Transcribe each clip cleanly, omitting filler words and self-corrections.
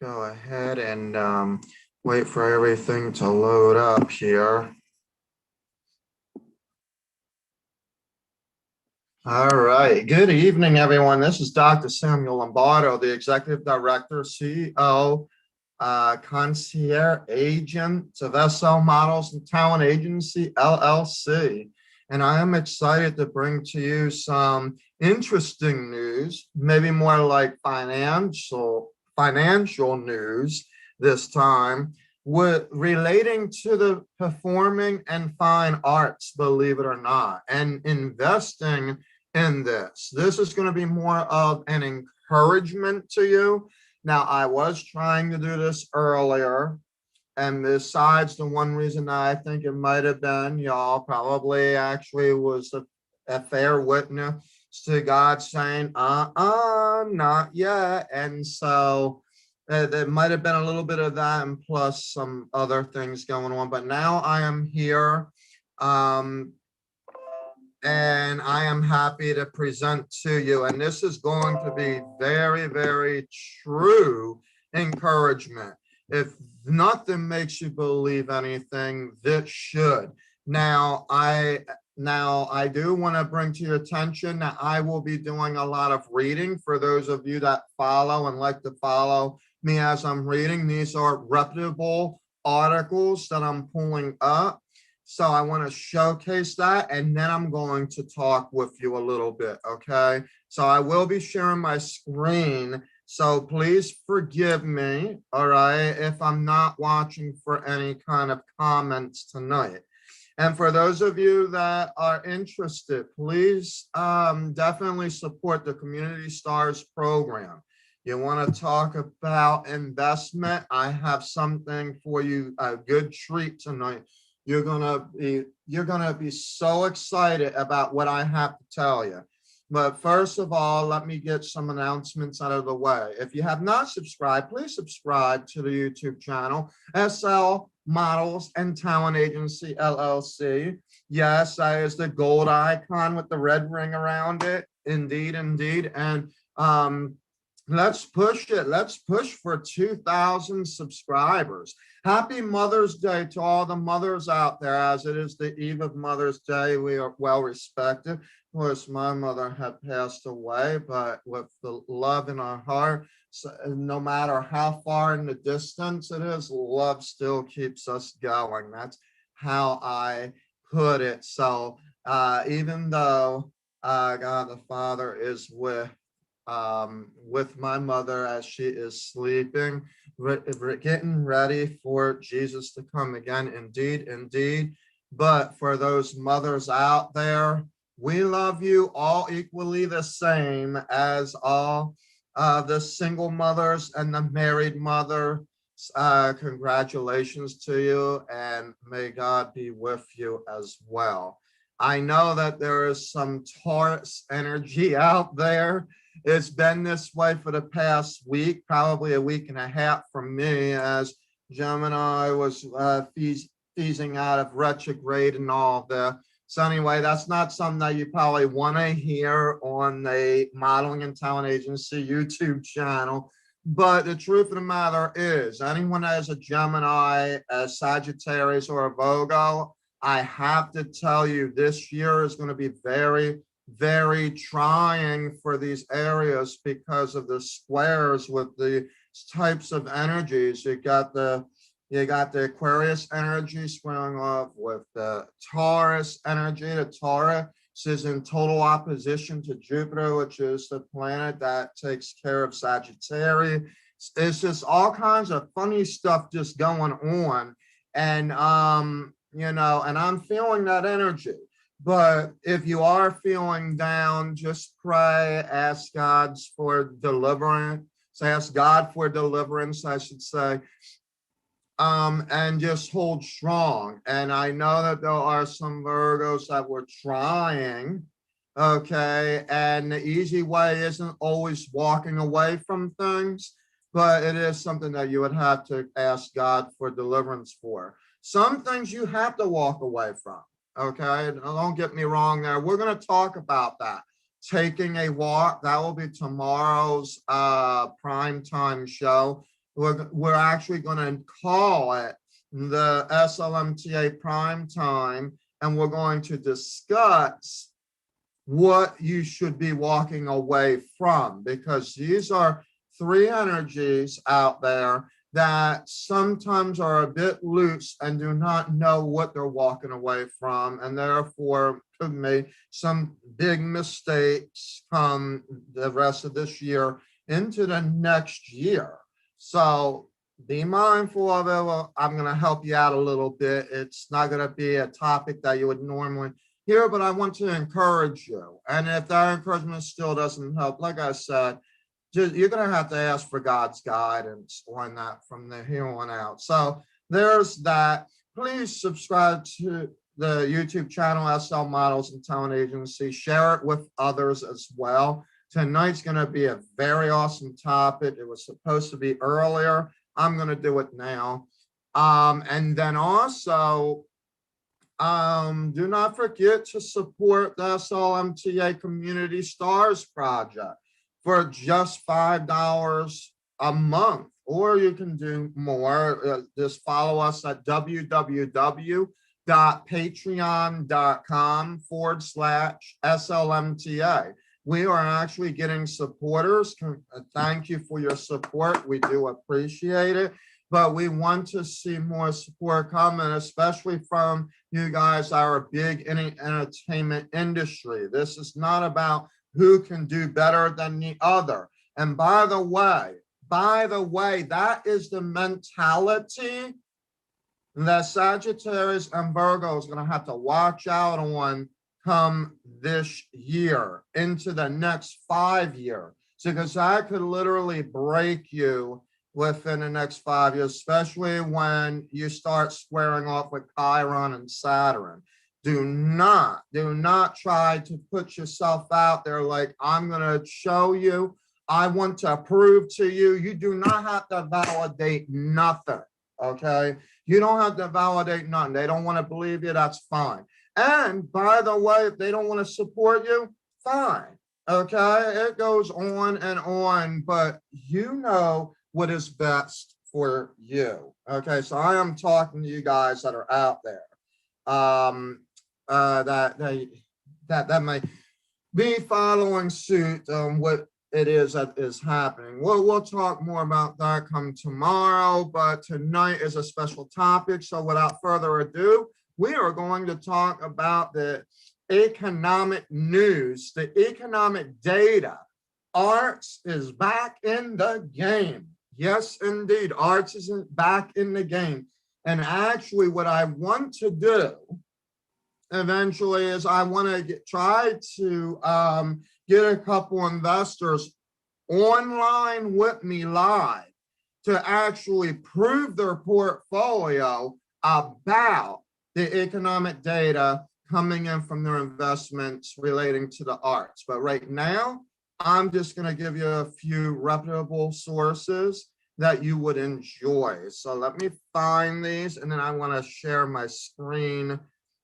go ahead and wait for everything to load up here. All right. Good evening, everyone. This is Dr. Samuel Lombardo, the Executive Director, CEO, Concierge Agent of SL Models and Talent Agency, LLC. And I am excited to bring to you some interesting news, maybe more like financial news this time, with relating to the performing and fine arts, believe it or not, and investing in this. This is going to be more of an encouragement to you. Now, I was trying to do this earlier, and besides the one reason that I think it might have been, y'all probably actually was a fair witness to God saying, not yet. And so there might have been a little bit of that and plus some other things going on. But now I am here. And I am happy to present to you. And this is going to be very, very true encouragement. If nothing makes you believe anything, this should. Now I do want to bring to your attention that I will be doing a lot of reading for those of you that follow and like to follow me as I'm reading. These are reputable articles that I'm pulling up. So I want to showcase that, and then I'm going to talk with you a little bit, okay? So I will be sharing my screen, so please forgive me, all right, if I'm not watching for any kind of comments tonight. And for those of you that are interested, please definitely support the Community Stars program. You want to talk about investment? I have something for you, a good treat tonight. You're gonna be so excited about what I have to tell you. But first of all, let me get some announcements out of the way. If you have not subscribed, please subscribe to the YouTube channel, SL Models and Talent Agency, LLC. Yes, that is the gold icon with the red ring around it. Indeed, indeed. And let's push it. Let's push for 2,000 subscribers. Happy Mother's Day to all the mothers out there, as it is the eve of Mother's Day. We are well respected. Of course, my mother had passed away, but with the love in our heart, so no matter how far in the distance it is, love still keeps us going. That's how I put it. So even though God the Father is with my mother as she is sleeping, we're getting ready for Jesus to come again. Indeed, indeed. But for those mothers out there, we love you all equally the same as all the single mothers and the married mother. Congratulations to you, and may God be with you as well. I know that there is some Taurus energy out there. It's been this way for the past week, probably a week and a half from me, as Gemini was phasing out of retrograde and all of that. So anyway, that's not something that you probably want to hear on the Modeling and Talent Agency YouTube channel. But the truth of the matter is, anyone that is a Gemini, a Sagittarius, or a Virgo, I have to tell you, this year is going to be very, very trying for these areas because of the squares with the types of energies. You got the Aquarius energy squaring off with the Taurus energy. The Taurus is in total opposition to Jupiter, which is the planet that takes care of Sagittarius. It's just all kinds of funny stuff just going on. And and I'm feeling that energy. But if you are feeling down, just pray, ask God for deliverance, I should say, and just hold strong. And I know that there are some Virgos that were trying, okay, and the easy way isn't always walking away from things, but it is something that you would have to ask God for deliverance for. Some things you have to walk away from. Okay, don't get me wrong there. We're going to talk about that. Taking a walk, that will be tomorrow's prime time show. we're actually going to call it the SLMTA Prime Time, and we're going to discuss what you should be walking away from, because these are three energies out there that sometimes are a bit loose and do not know what they're walking away from, and therefore could make some big mistakes come the rest of this year into the next year. So be mindful of it. I'm going to help you out a little bit. It's not going to be a topic that you would normally hear, but I want to encourage you. And if that encouragement still doesn't help, like I said, you're going to have to ask for God's guidance on that from here on out. So there's that. Please subscribe to the YouTube channel, SL Models and Talent Agency. Share it with others as well. Tonight's going to be a very awesome topic. It was supposed to be earlier. I'm going to do it now. And then also, do not forget to support the SLMTA Community Stars Project for just $5 a month, or you can do more. Just follow us at www.patreon.com/SLMTA. We are actually getting supporters. Thank you for your support. We do appreciate it, but we want to see more support coming, especially from you guys that are big in the entertainment industry. This is not about who can do better than the other. And by the way, that is the mentality that Sagittarius and Virgo is going to have to watch out on come this year into the next 5 years. So, because I could literally break you within the next 5 years, especially when you start squaring off with Chiron and Saturn. Do not try to put yourself out there like, I'm going to show you, I want to prove to you. You do not have to validate nothing, okay? You don't have to validate nothing. They don't want to believe you, that's fine. And by the way, if they don't want to support you, fine, okay? It goes on and on, but you know what is best for you, okay? So I am talking to you guys that are out there. That may be following suit on what it is that is happening. We'll talk more about that come tomorrow, but tonight is a special topic. So without further ado, we are going to talk about the economic news, the economic data. Arts is back in the game. Yes, indeed, arts is back in the game. And actually what I want to do eventually is I want to try to get a couple investors online with me live to actually prove their portfolio about the economic data coming in from their investments relating to the arts. But right now, I'm just going to give you a few reputable sources that you would enjoy. So let me find these, and then I want to share my screen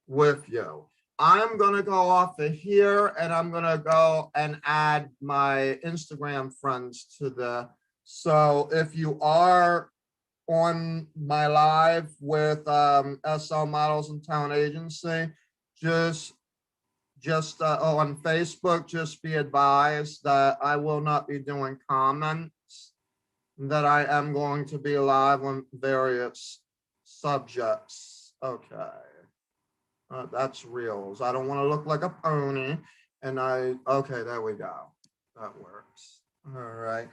with you. I'm going to go off of here, and I'm going to go and add my Instagram friends to the. So if you are on my live with SL Models and Talent Agency, just on Facebook, just be advised that I will not be doing comments, that I am going to be live on various subjects. Okay. That's reals. I don't want to look like a pony. And okay, there we go. That works. All right.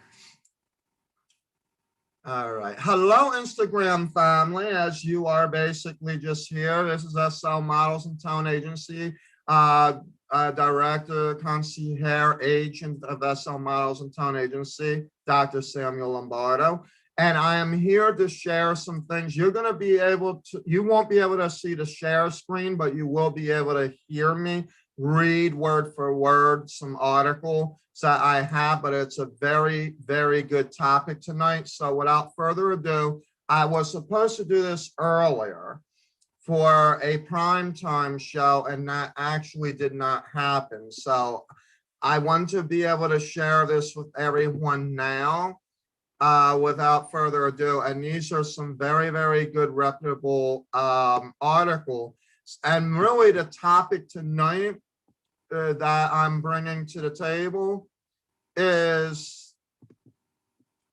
All right. Hello, Instagram family. As you are basically just here, this is SL Models and Talent Agency, Director, Concierge Agent of SL Models and Talent Agency, Dr. Samuel Lombardo. And I am here to share some things. You're going to be able to, you won't be able to see the share screen, but you will be able to hear me read word for word some article that I have, but it's a very, very good topic tonight. So without further ado, I was supposed to do this earlier for a primetime show, and that actually did not happen. So I want to be able to share this with everyone now. without further ado, and these are some very, very good reputable articles. And really the topic tonight that I'm bringing to the table is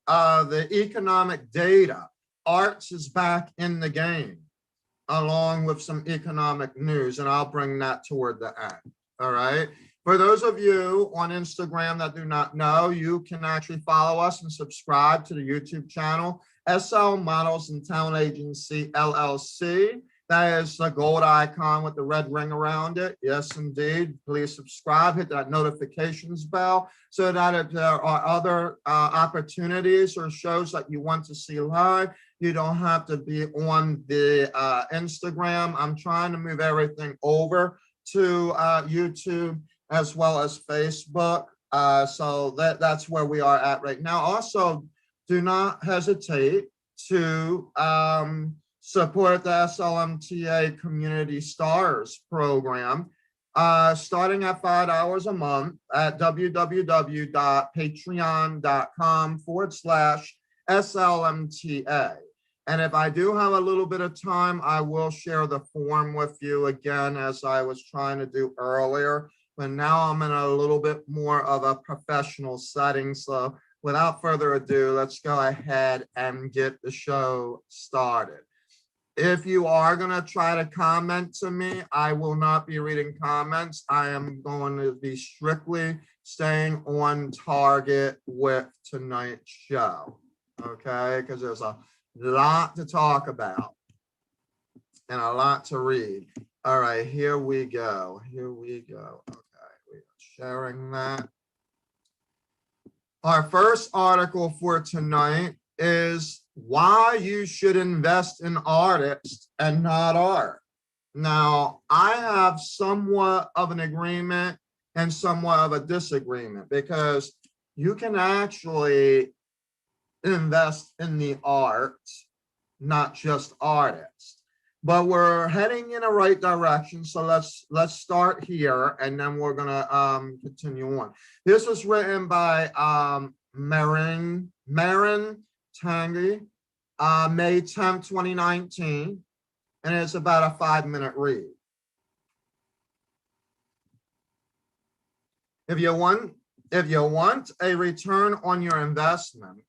the economic data. Arts is back in the game, along with some economic news, and I'll bring that toward the end. All right. For those of you on Instagram that do not know, you can actually follow us and subscribe to the YouTube channel, SL Models and Talent Agency LLC. That is the gold icon with the red ring around it. Yes, indeed. Please subscribe, hit that notifications bell so that if there are other opportunities or shows that you want to see live, you don't have to be on the Instagram. I'm trying to move everything over to YouTube as well as Facebook. So that's where we are at right now. Also, do not hesitate to support the SLMTA Community Stars program, starting at $5 a month at www.patreon.com/SLMTA. And if I do have a little bit of time, I will share the form with you again, as I was trying to do earlier. But now I'm in a little bit more of a professional setting. So without further ado, let's go ahead and get the show started. If you are going to try to comment to me, I will not be reading comments. I am going to be strictly staying on target with tonight's show. Okay, because there's a lot to talk about and a lot to read. All right, here we go. Here we go. Okay, we are sharing that. Our first article for tonight is why you should invest in artists and not art. Now, I have somewhat of an agreement and somewhat of a disagreement, because you can actually invest in the arts, not just artists. But we're heading in the right direction, so let's start here, and then we're gonna continue on. This was written by Marin Tangi, May 10th, 2019, and it's about a 5-minute read. If you want a return on your investment,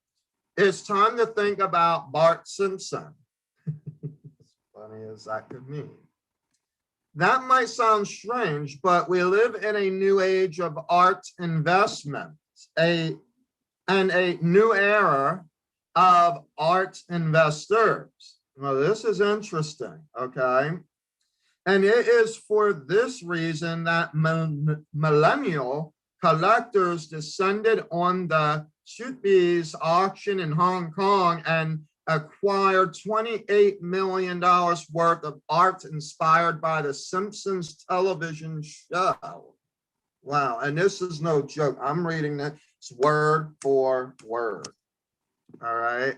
it's time to think about Bart Simpson. As funny as that could mean. That might sound strange, but we live in a new age of art investments, and a new era of art investors. Well, this is interesting, okay? And it is for this reason that millennial collectors descended on the Sotheby's auction in Hong Kong and acquired $28 million worth of art inspired by the Simpsons television show. Wow, and this is no joke. I'm reading this word for word. All right.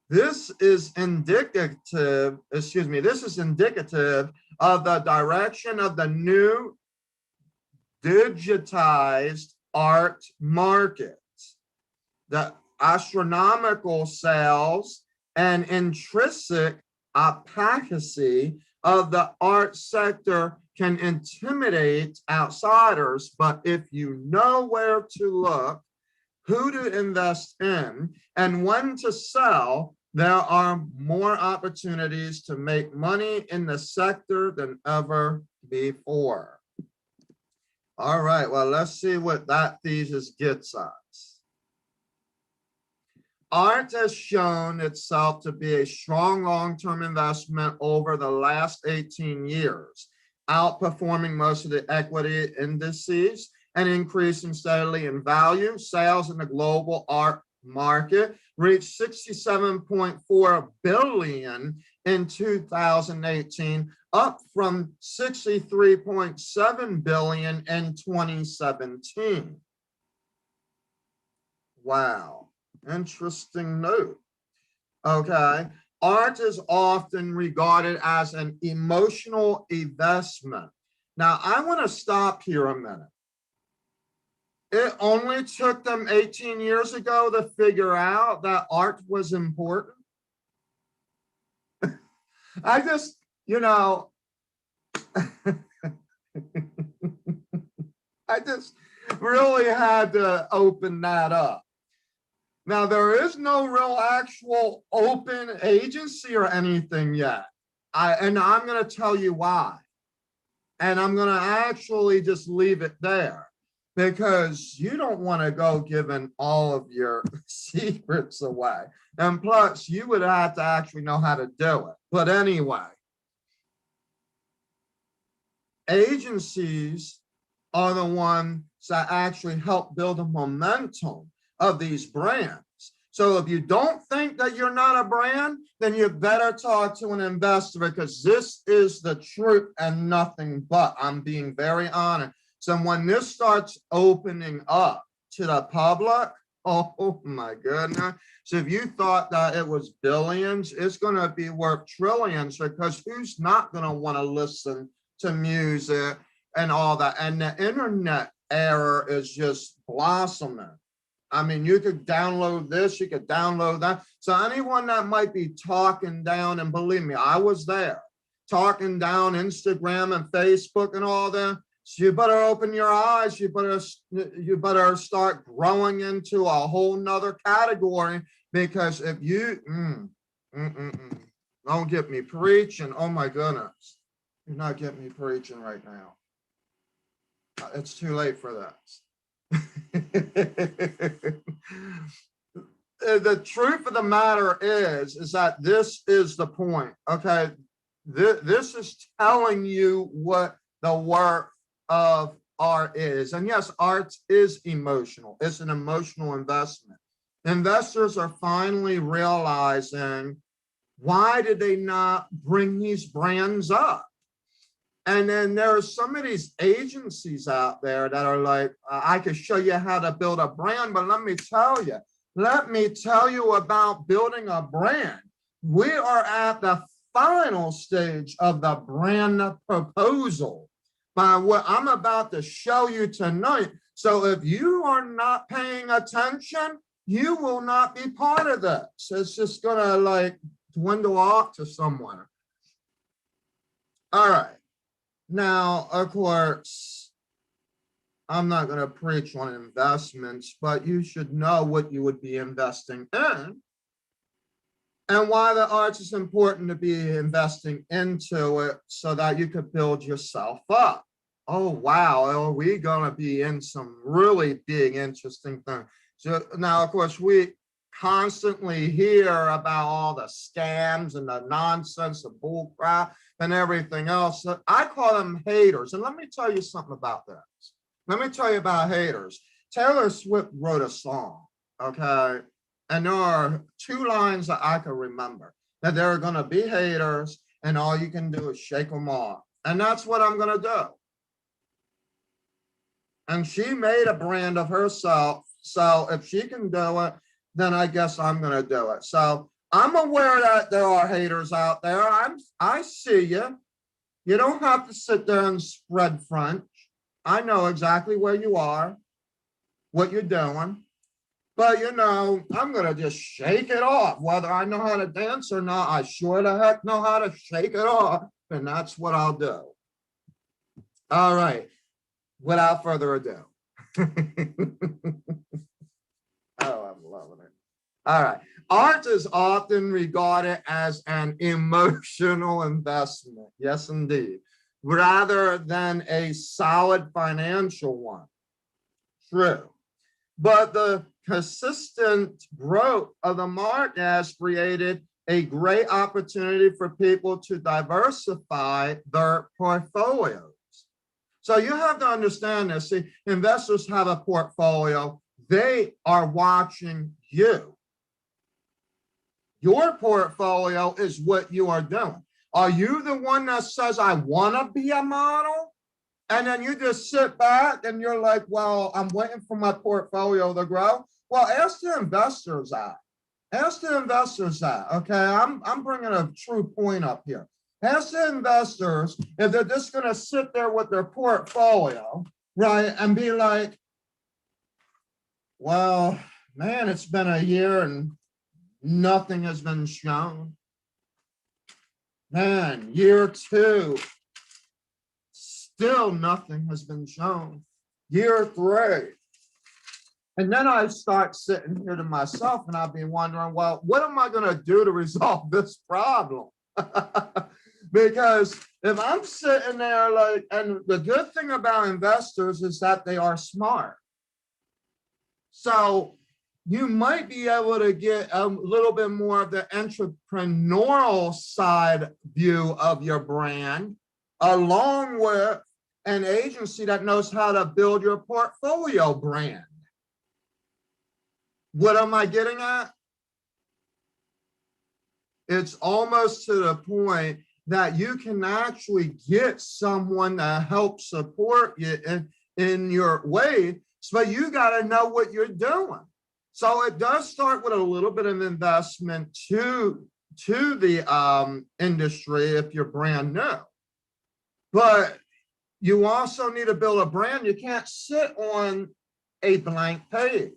This is indicative of the direction of the new digitized art market. The astronomical sales and intrinsic opacity of the art sector can intimidate outsiders, but if you know where to look, who to invest in, and when to sell, there are more opportunities to make money in the sector than ever before. All right, well, let's see what that thesis gets us. Art has shown itself to be a strong long-term investment over the last 18 years, outperforming most of the equity indices and increasing steadily in value. Sales in the global art market reached $67.4 billion in 2018, up from $63.7 billion in 2017. Wow, interesting note. Okay, art is often regarded as an emotional investment. Now, I want to stop here a minute. It only took them 18 years ago to figure out that art was important. I just, I just really had to open that up. Now, there is no real actual open agency or anything yet. And I'm going to tell you why. And I'm going to actually just leave it there because you don't want to go giving all of your secrets away. And plus, you would have to actually know how to do it. But anyway, agencies are the ones that actually help build a momentum of these brands. So if you don't think that you're not a brand, then you better talk to an investor because this is the truth and nothing but. I'm being very honest. So when this starts opening up to the public, oh my goodness. So if you thought that it was billions, it's going to be worth trillions because who's not going to want to listen to music and all that? And the internet era is just blossoming. I mean, you could download this, you could download that. So anyone that might be talking down, and believe me, I was there, talking down Instagram and Facebook and all that, so you better open your eyes. You better start growing into a whole nother category because if you, don't get me preaching. Oh my goodness. You're not getting me preaching right now. It's too late for this. The truth of the matter is that this is the point. Okay, this is telling you what the worth of art is. And yes, art is emotional. It's an emotional investment. Investors are finally realizing, why did they not bring these brands up? And then there are some of these agencies out there that are like, I could show you how to build a brand, but let me tell you about building a brand. We are at the final stage of the brand proposal by what I'm about to show you tonight. So if you are not paying attention, you will not be part of this. It's just gonna like dwindle off to somewhere. All right. Now, of course, I'm not going to preach on investments, but you should know what you would be investing in and why the arts is important to be investing into it so that you could build yourself up. Oh, wow. Are we going to be in some really big, interesting things? So now, of course, we constantly hear about all the scams and the nonsense, the bull crap and everything else. I call them haters. And let me tell you something about this. Let me tell you about haters. Taylor Swift wrote a song, okay? And there are two lines that I can remember, that there are going to be haters and all you can do is shake them off. And that's what I'm going to do. And she made a brand of herself. So if she can do it, then I guess I'm going to do it. So I'm aware that there are haters out there. I see you. You don't have to sit there and spread French. I know exactly where you are, what you're doing. But, I'm going to just shake it off. Whether I know how to dance or not, I sure the heck know how to shake it off. And that's what I'll do. All right. Without further ado. Oh, I'm loving it. All right. Art is often regarded as an emotional investment. Yes, indeed. Rather than a solid financial one. True. But the consistent growth of the market has created a great opportunity for people to diversify their portfolios. So you have to understand this. See, investors have a portfolio. They are watching you. Your portfolio is what you are doing. Are you the one that says, I want to be a model? And then you just sit back and you're like, well, I'm waiting for my portfolio to grow. Well, ask the investors that. Ask the investors that, okay? I'm bringing a true point up here. Ask the investors if they're just going to sit there with their portfolio, right, and be like, Well, man, it's been a year and nothing has been shown. Man, year two, still nothing has been shown. Year three. And then I start sitting here to myself and I'll be wondering, well, what am I going to do to resolve this problem? Because if I'm sitting there like, and the good thing about investors is that they are smart. So you might be able to get a little bit more of the entrepreneurial side view of your brand, along with an agency that knows how to build your portfolio brand. What am I getting at? It's almost to the point that you can actually get someone to help support you in your way, but you got to know what you're doing. So it does start with a little bit of investment to the industry if you're brand new. But you also need to build a brand. You can't sit on a blank page.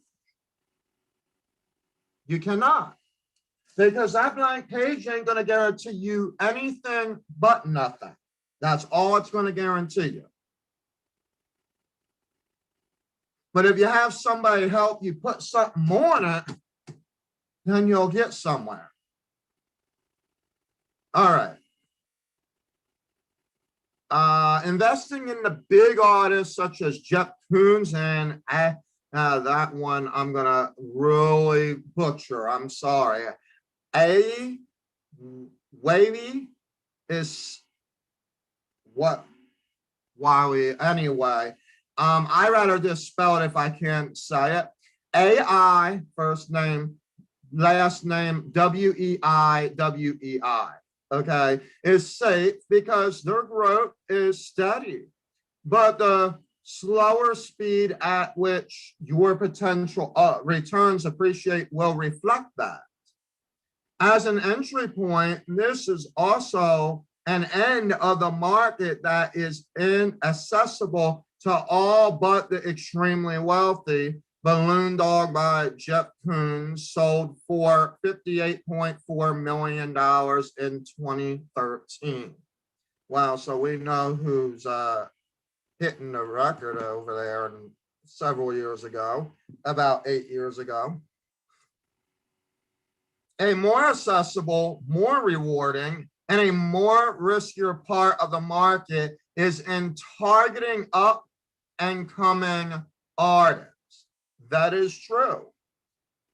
You cannot. Because that blank page ain't going to guarantee you anything but nothing. That's all it's going to guarantee you. But if you have somebody help you put something on it, then you'll get somewhere. All right. Investing in the big artists such as Jeff Koons and that one I'm going to really butcher. I'm sorry. A wavy is what? Wowie. Anyway, I rather just spell it if I can't say it. AI, first name, last name, WEIWEI. Okay, is safe because their growth is steady, but the slower speed at which your potential returns appreciate will reflect that. As an entry point, this is also an end of the market that is inaccessible to all but the extremely wealthy. Balloon Dog by Jeff Koons sold for $58.4 million in 2013. Wow, so we know who's hitting the record over there several years ago, about 8 years ago. A more accessible, more rewarding, and a more riskier part of the market is in targeting up and coming artists. That is true.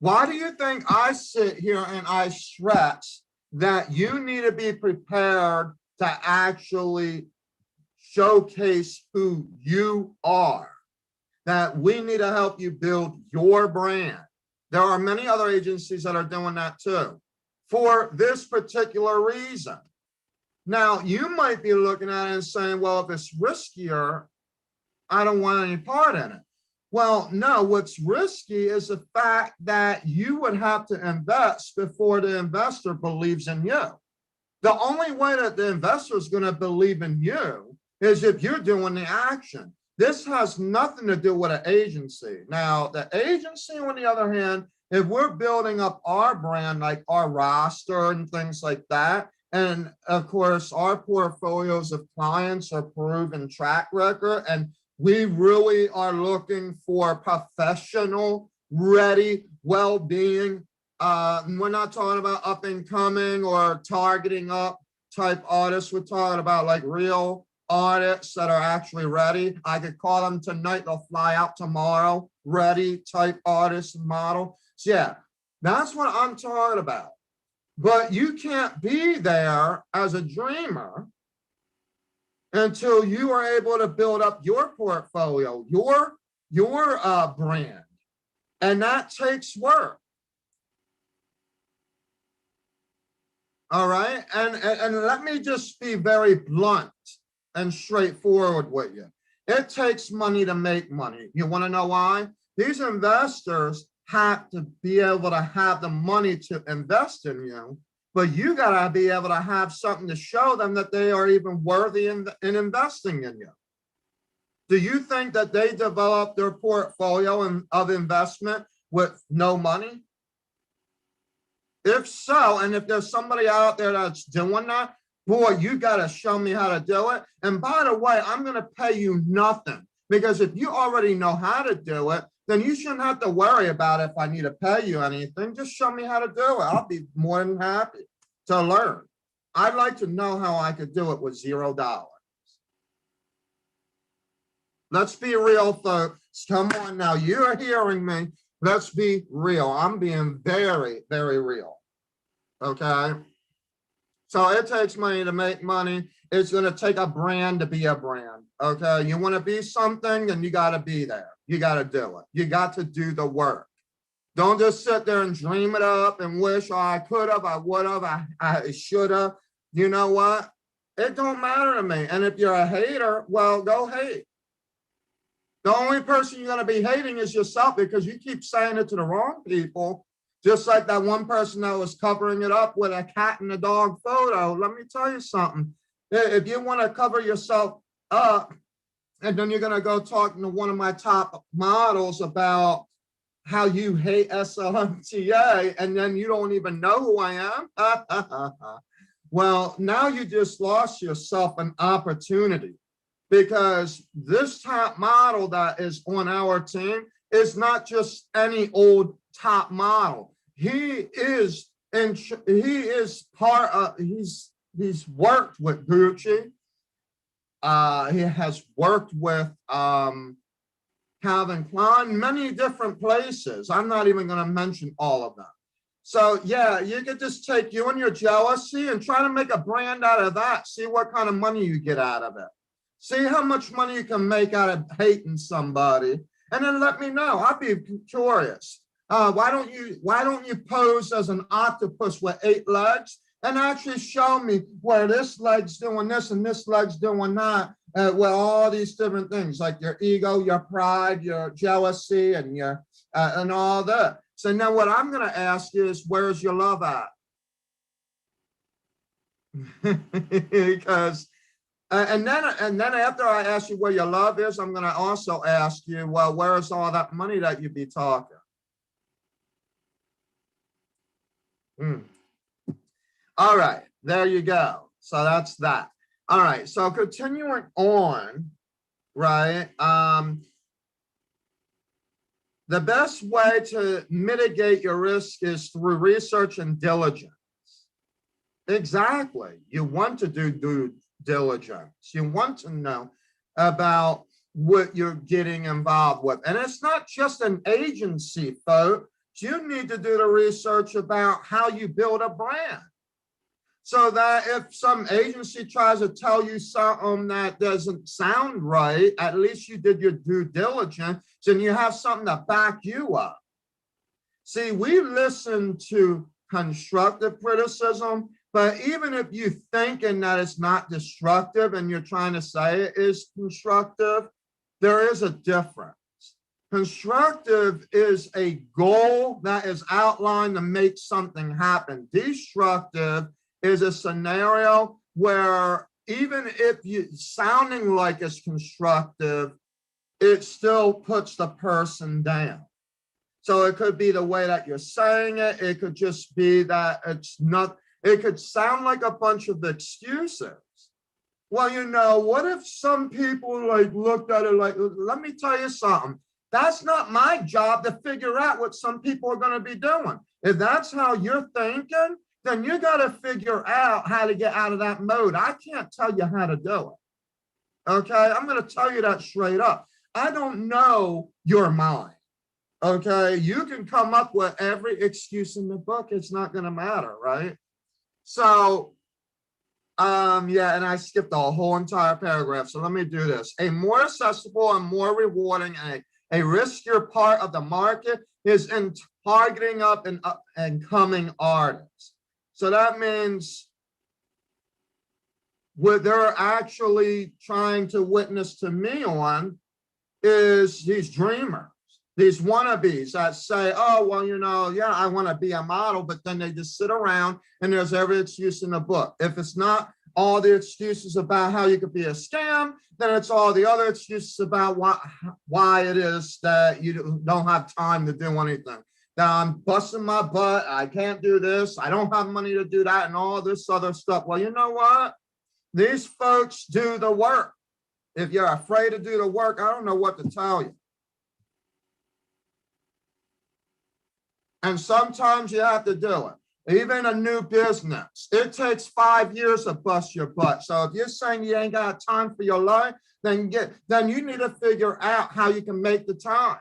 Why do you think I sit here and I stress that you need to be prepared to actually showcase who you are? That we need to help you build your brand. There are many other agencies that are doing that too, for this particular reason. Now, you might be looking at it and saying, well, if it's riskier, I don't want any part in it. Well, no, what's risky is the fact that you would have to invest before the investor believes in you. The only way that the investor is going to believe in you is if you're doing the action. This has nothing to do with an agency. Now, the agency, on the other hand, if we're building up our brand, like our roster and things like that, and of course, our portfolios of clients are proven track record, and we really are looking for professional, ready, well-being. We're not talking about up and coming or targeting up type artists. We're talking about like real artists that are actually ready. I could call them tonight, they'll fly out tomorrow, ready type artist and model. So yeah, that's what I'm talking about. But you can't be there as a dreamer until you are able to build up your portfolio, your brand. And that takes work. All right. And let me just be very blunt and straightforward with you. It takes money to make money. You want to know why? These investors have to be able to have the money to invest in you, but you got to be able to have something to show them that they are even worthy in investing in you. Do you think that they develop their portfolio of investment with no money? If so, and if there's somebody out there that's doing that, boy, you got to show me how to do it. And by the way, I'm going to pay you nothing, because if you already know how to do it, then you shouldn't have to worry about if I need to pay you anything. Just show me how to do it. I'll be more than happy to learn. I'd like to know how I could do it with $0. Let's be real, folks. Come on now. You're hearing me. Let's be real. I'm being very, very real. Okay? So it takes money to make money. It's going to take a brand to be a brand. Okay? You want to be something, then you got to be there. You got to do it. You got to do the work. Don't just sit there and dream it up and wish, oh, I could have, I would have, I should have. You know what? It don't matter to me. And if you're a hater, well, go hate. The only person you're going to be hating is yourself, because you keep saying it to the wrong people. Just like that one person that was covering it up with a cat and a dog photo. Let me tell you something. If you want to cover yourself up, and then you're going to go talking to one of my top models about how you hate SLMTA, and then you don't even know who I am. Well, now you just lost yourself an opportunity, because this top model that is on our team is not just any old top model. He is part of, he's worked with Gucci. He has worked with Calvin Klein, many different places. I'm not even going to mention all of them. So yeah, you could just take you and your jealousy and try to make a brand out of that. See what kind of money you get out of it. See how much money you can make out of hating somebody, and then let me know. I'd be curious. Why don't you pose as an octopus with 8 legs and actually show me where this leg's doing this and this leg's doing that, with all these different things like your ego, your pride, your jealousy, and your and all that. So now what I'm going to ask you is, where's your love at? Because and then after I ask you where your love is, I'm going to also ask you, well, where's all that money that you be talking? All right, there you go. So that's that. All right, so continuing on, right? The best way to mitigate your risk is through research and diligence. Exactly. You want to do due diligence. You want to know about what you're getting involved with. And it's not just an agency, folks. You need to do the research about how you build a brand. So that if some agency tries to tell you something that doesn't sound right, at least you did your due diligence and you have something to back you up. See, we listen to constructive criticism, but even if you're thinking that it's not destructive and you're trying to say it is constructive, there is a difference. Constructive is a goal that is outlined to make something happen. Destructive is a scenario where even if you sounding like it's constructive, it still puts the person down. So it could be the way that you're saying it. It could just be that it's not, it could sound like a bunch of excuses. Well, you know, what if some people like looked at it like, let me tell you something. That's not my job to figure out what some people are going to be doing. If that's how you're thinking, then you got to figure out how to get out of that mode. I can't tell you how to do it. Okay, I'm going to tell you that straight up. I don't know your mind. Okay, you can come up with every excuse in the book. It's not going to matter, right? So, yeah, and I skipped a whole entire paragraph. So let me do this. A more accessible and more rewarding a riskier part of the market is in targeting up and coming artists. So that means what they're actually trying to witness to me on is these dreamers, these wannabes that say, oh, well, you know, yeah, I want to be a model, but then they just sit around and there's every excuse in the book. If it's not all the excuses about how you could be a scam. Then it's all the other excuses about why it is that you don't have time to do anything. That I'm busting my butt, I can't do this, I don't have money to do that, and all this other stuff. Well, you know what? These folks do the work. If you're afraid to do the work, I don't know what to tell you. And sometimes you have to do it. Even a new business, it takes 5 years to bust your butt. So if you're saying you ain't got time for your life, then you need to figure out how you can make the time.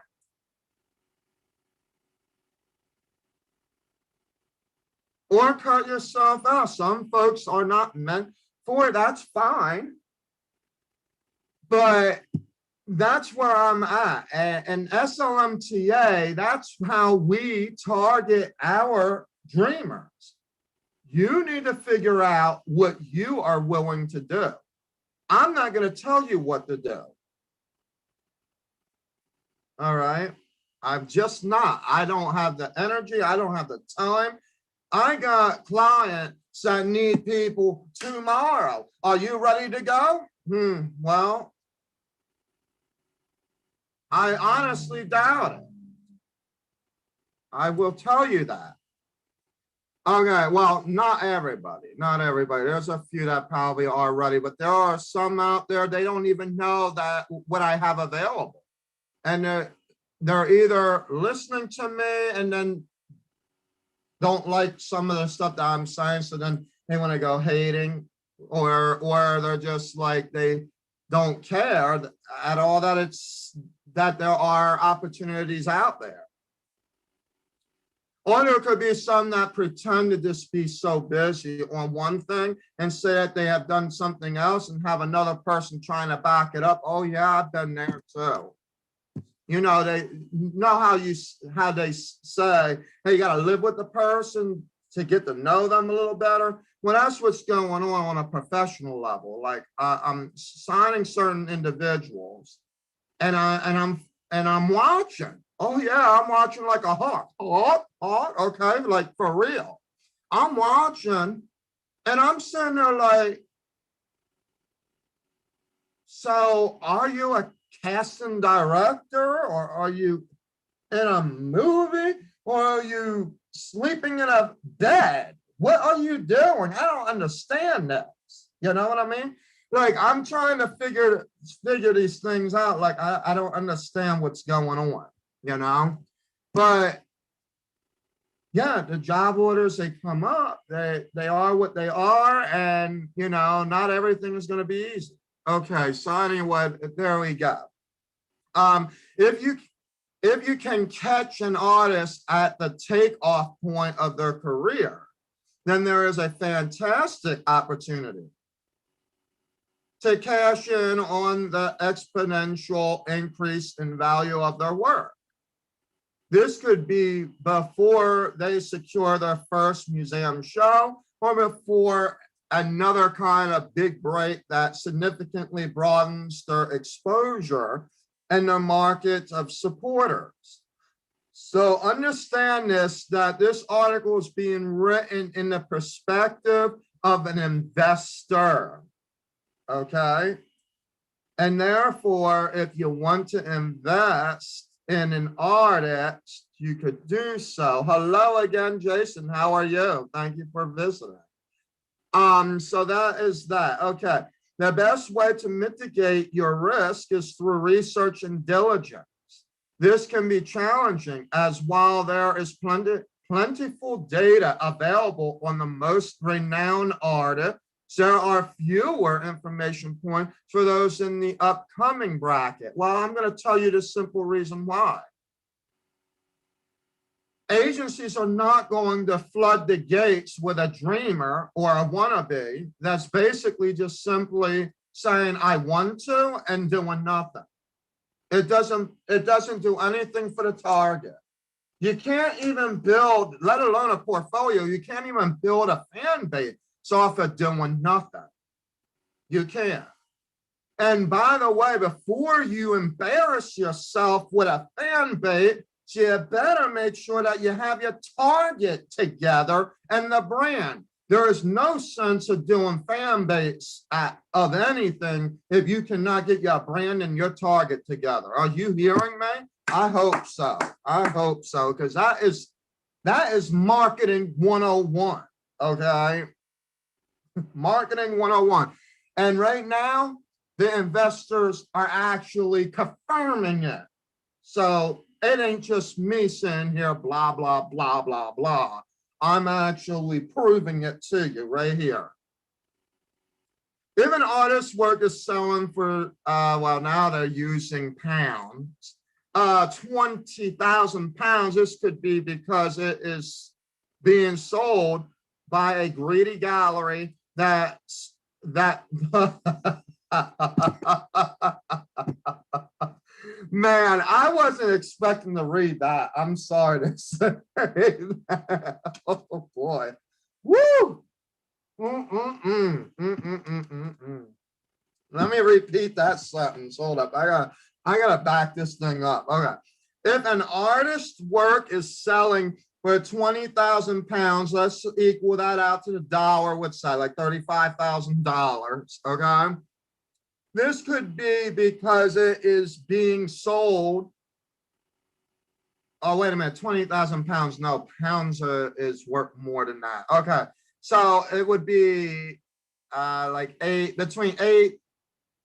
Or cut yourself out. Some folks are not meant for it. That's fine. But that's where I'm at. And SLMTA, that's how we target our dreamers. You need to figure out what you are willing to do. I'm not going to tell you what to do. All right. I'm just not. I don't have the energy. I don't have the time. I got clients that need people tomorrow. Are you ready to go? Well, I honestly doubt it. I will tell you that. Okay, well, not everybody. There's a few that probably are ready, but there are some out there, they don't even know that what I have available. And they're either listening to me and then don't like some of the stuff that I'm saying, so then they want to go hating, or they're just like, they don't care at all that there are opportunities out there. Or there could be some that pretend to just be so busy on one thing and say that they have done something else and have another person trying to back it up. Oh yeah, I've been there too. You know, they know how they say, hey, you got to live with the person to get to know them a little better. Well, that's what's going on a professional level. Like I'm signing certain individuals, and I'm watching. Oh yeah, I'm watching like a hawk. Okay, like for real. I'm watching, and I'm sitting there like, so are you a casting director, or are you in a movie, or are you sleeping in a bed? What are you doing? I don't understand this. You know what I mean? Like, I'm trying to figure these things out. Like, I don't understand what's going on, you know? But yeah, the job orders, they come up, they are what they are, and you know, not everything is going to be easy. Okay, so anyway, there we go. If you can catch an artist at the takeoff point of their career, then there is a fantastic opportunity to cash in on the exponential increase in value of their work. This could be before they secure their first museum show, or before another kind of big break that significantly broadens their exposure and their market of supporters. So understand this, that this article is being written in the perspective of an investor, okay? And therefore, if you want to invest in an artist, you could do so. Hello again, Jason. How are you? Thank you for visiting. So that is that. Okay. The best way to mitigate your risk is through research and diligence. This can be challenging, as while there is plentiful data available on the most renowned artists, there are fewer information points for those in the upcoming bracket. Well, I'm going to tell you the simple reason why. Agencies are not going to flood the gates with a dreamer or a wannabe that's basically just simply saying, I want to, and doing nothing. It doesn't do anything for the target. You can't even build, let alone a portfolio, you can't even build a fan base off of doing nothing. You can't. And by the way, before you embarrass yourself with a fan base, you better make sure that you have your target together and the brand. There is no sense of doing fan base of anything if you cannot get your brand and your target together. Are you hearing me? I hope so. I hope so, because that is marketing 101. Okay. Marketing 101. And right now, the investors are actually confirming it. So it ain't just me saying here, blah, blah, blah, blah, blah. I'm actually proving it to you right here. If an artist's work is selling for, well, now they're using pounds, 20,000 pounds, this could be because it is being sold by a greedy gallery that man, I wasn't expecting to read that. I'm sorry to say that. Oh boy. Woo! Let me repeat that sentence. Hold up. I gotta back this thing up. Okay. If an artist's work is selling for 20,000 pounds, let's equal that out to the dollar, what's that, like $35,000, okay? This could be because it is being sold. Oh, wait a minute, 20,000 pounds. No, pounds is worth more than that. Okay, so it would be like between eight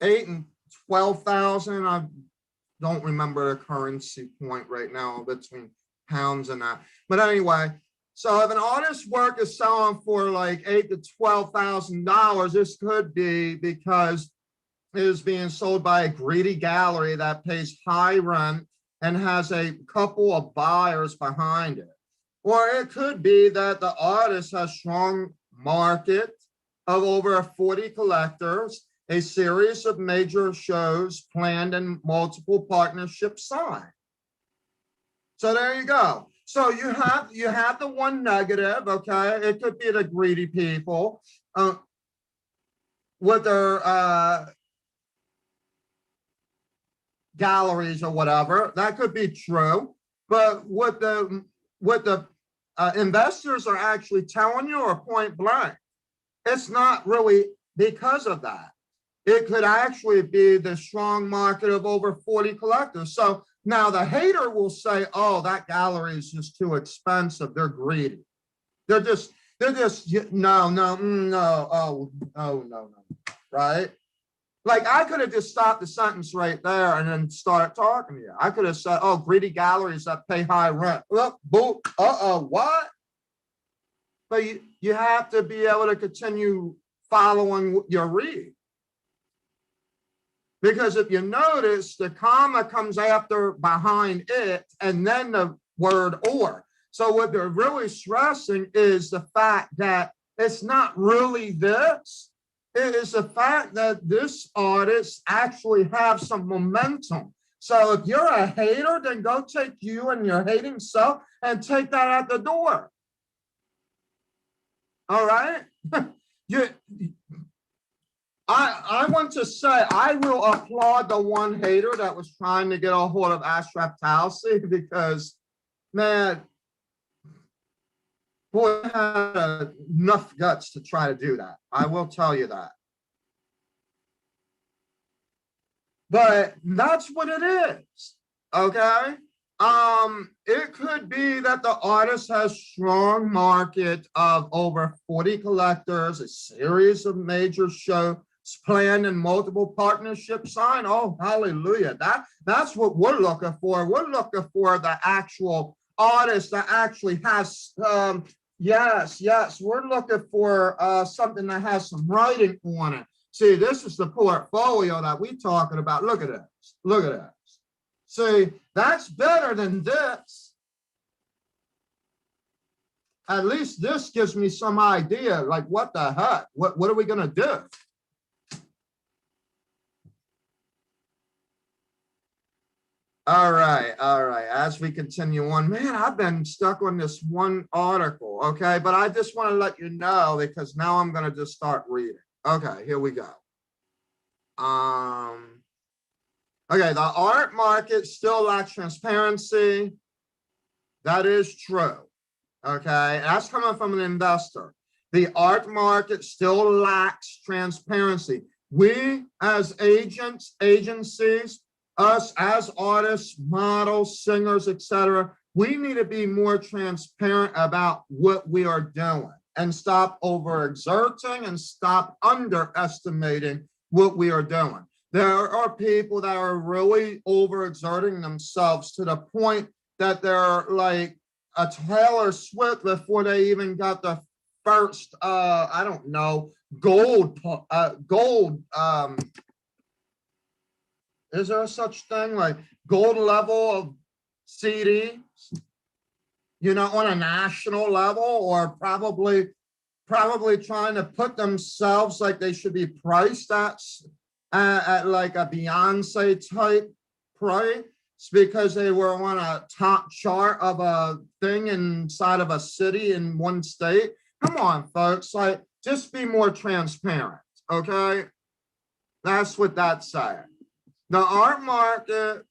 and 12,000. I don't remember the currency point right now between pounds and that. But anyway, so if an artist's work is selling for like $8,000 to $12,000, this could be because it is being sold by a greedy gallery that pays high rent and has a couple of buyers behind it. Or it could be that the artist has strong market of over 40 collectors, a series of major shows planned, and multiple partnerships signed. So there you go. So you have the one negative, okay? It could be the greedy people with their galleries or whatever. That could be true. But what the investors are actually telling you, or point blank, it's not really because of that. It could actually be the strong market of over 40 collectors. So now the hater will say, oh, that gallery is just too expensive. They're greedy. They're just, no, right? Like I could have just stopped the sentence right there and then start talking to you. I could have said, oh, greedy galleries that pay high rent. Well, boom, what? But you have to be able to continue following your read. Because if you notice, the comma comes after behind it and then the word or. So what they're really stressing is the fact that it's not really this. It is the fact that this artist actually have some momentum. So if you're a hater, then go take you and your hating self and take that out the door. All right? I want to say I will applaud the one hater that was trying to get a hold of Ashraf Talsi, because, man, boy, had enough guts to try to do that. I will tell you that. But that's what it is, okay? It could be that the artist has strong market of over 40 collectors, a series of major shows planned, and multiple partnerships signed. Oh, hallelujah. That's what we're looking for. We're looking for the actual artist that actually has, yes, we're looking for something that has some writing on it. See, this is the portfolio that we're talking about. Look at this. Look at this. See, that's better than this. At least this gives me some idea, like, what the heck? What are we going to do? All right. As we continue on, man, I've been stuck on this one article, okay? But I just want to let you know, because now I'm going to just start reading. Okay, here we go. Okay, the art market still lacks transparency. That is true. Okay, that's coming from an investor. The art market still lacks transparency. We as agents, agencies, us as artists, models, singers, etc., we need to be more transparent about what we are doing and stop overexerting and stop underestimating what we are doing. There are people that are really overexerting themselves to the point that they're like a Taylor Swift before they even got the first, I don't know, gold, is there such thing like gold level of CD, you know, on a national level, or probably trying to put themselves like they should be priced at like a Beyonce type price because they were on a top chart of a thing inside of a city in one state. Come on, folks, like just be more transparent, okay? That's what that's saying. The art market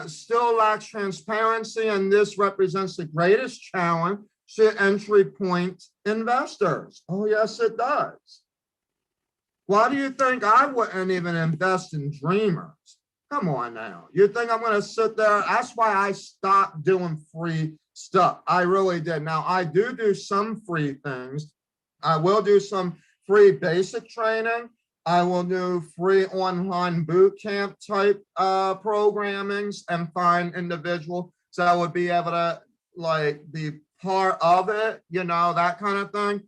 still lacks transparency, and this represents the greatest challenge to entry point investors. Oh, yes, it does. Why do you think I wouldn't even invest in dreamers? Come on now. You think I'm going to sit there? That's why I stopped doing free stuff. I really did. Now, I do some free things. I will do some free basic training. I will do free online boot camp type programmings and find individuals that would be able to like be part of it, you know, that kind of thing.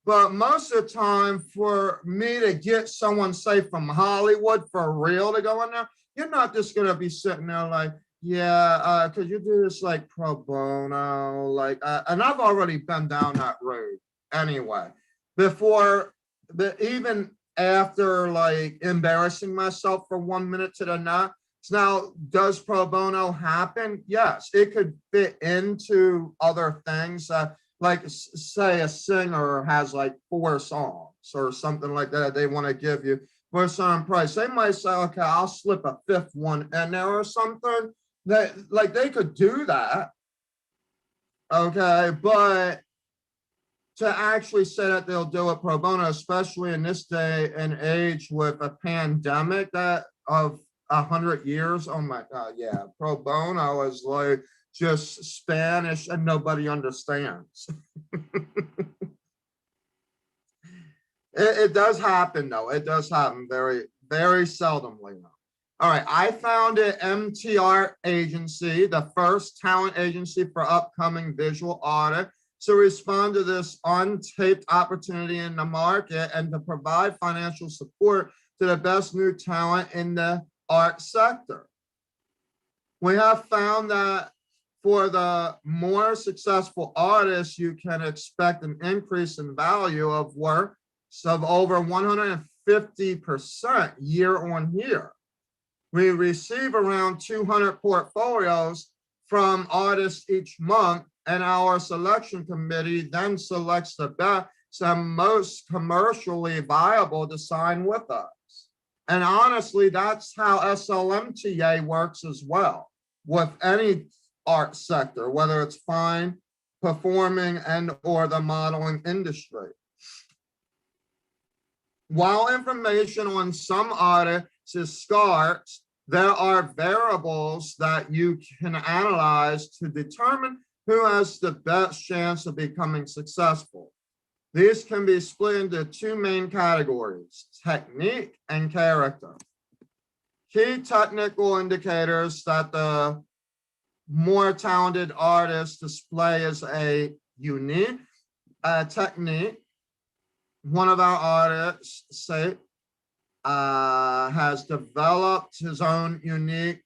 But most of the time, for me to get someone, say, from Hollywood for real to go in there, you're not just going to be sitting there like, yeah, could you do this like pro bono? Like, and I've already been down that road anyway. Before, even after like embarrassing myself for 1 minute to the next. Now, does pro bono happen? Yes, it could fit into other things. Like say a singer has like 4 songs or something like that they want to give you for a certain price. They might say, okay, I'll slip a 5th one in there or something. That like they could do that. Okay, but to actually say that they'll do it pro bono, especially in this day and age with a pandemic that of 100 years, oh my God, yeah, pro bono is like just Spanish and nobody understands. It does happen though. It does happen very, very seldomly though. All right, I founded MTR Agency, the first talent agency for upcoming visual artists, to respond to this untaped opportunity in the market and to provide financial support to the best new talent in the art sector. We have found that for the more successful artists, you can expect an increase in value of work of over 150% year on year. We receive around 200 portfolios from artists each month, and our selection committee then selects the best and most commercially viable to sign with us. And honestly, that's how SLMTA works as well with any art sector, whether it's fine, performing, and or the modeling industry. While information on some artists is scarce, there are variables that you can analyze to determine who has the best chance of becoming successful. These can be split into 2 main categories, technique and character. Key technical indicators that the more talented artist display is a unique technique. One of our artists, say, has developed his own unique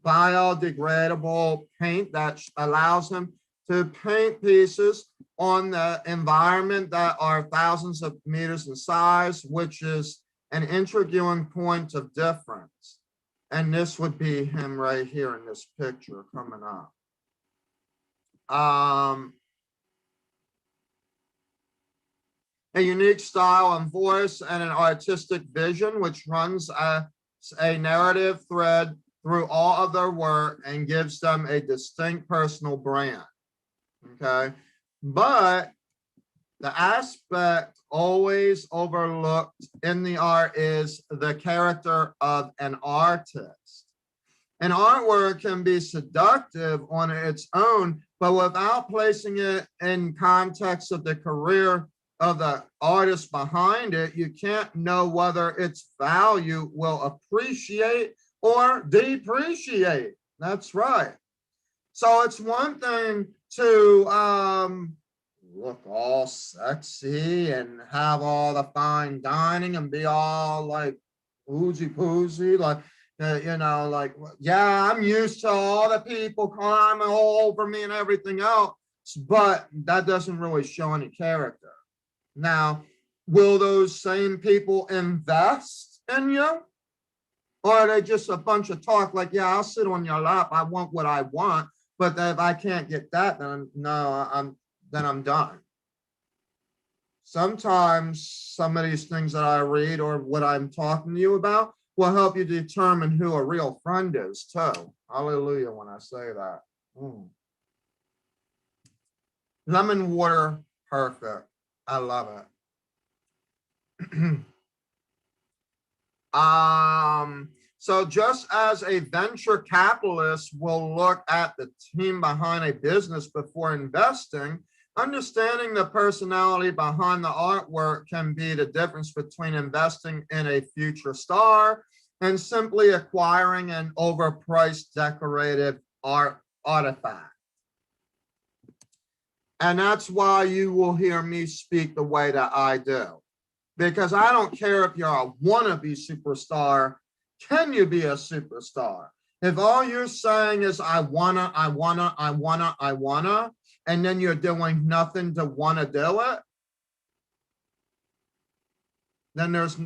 biodegradable paint that allows him to paint pieces on the environment that are thousands of meters in size, which is an intriguing point of difference. And this would be him right here in this picture coming up. A unique style and voice and an artistic vision, which runs a narrative thread through all of their work and gives them a distinct personal brand. Okay, but The aspect always overlooked in the art is the character of an artist. An artwork can be seductive on its own, but without placing it in context of the career of the artist behind it, you can't know whether its value will appreciate or depreciate. That's right. So it's one thing to look all sexy and have all the fine dining and be all like oozy poozy, like, like, yeah, I'm used to all the people climbing all over me and everything else, but that doesn't really show any character. Now, will those same people invest in you? Or are they just a bunch of talk like, yeah, I'll sit on your lap, I want what I want, but if I can't get that, then I'm done. Sometimes some of these things that I read or what I'm talking to you about will help you determine who a real friend is too. Hallelujah when I say that. Lemon water, perfect. I love it. So just as a venture capitalist will look at the team behind a business before investing, understanding the personality behind the artwork can be the difference between investing in a future star and simply acquiring an overpriced decorative art artifact. And that's why you will hear me speak the way that I do. Because I don't care if you're a wannabe superstar, can you be a superstar? If all you're saying is, I wanna, and then you're doing nothing to wanna do it, then it's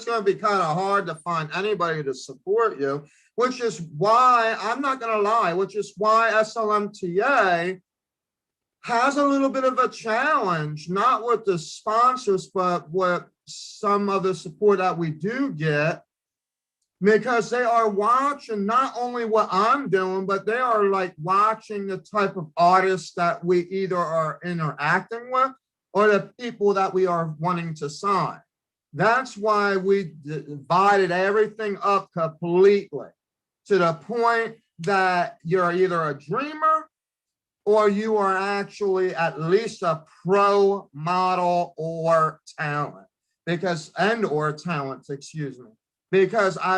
gonna be kind of hard to find anybody to support you, which is why, I'm not gonna lie, which is why SLMTA has a little bit of a challenge, not with the sponsors, but with some of the support that we do get, because they are watching not only what I'm doing, but they are like watching the type of artists that we either are interacting with or the people that we are wanting to sign. That's why we divided everything up completely to the point that you're either a dreamer or you are actually at least a pro model or talent, because I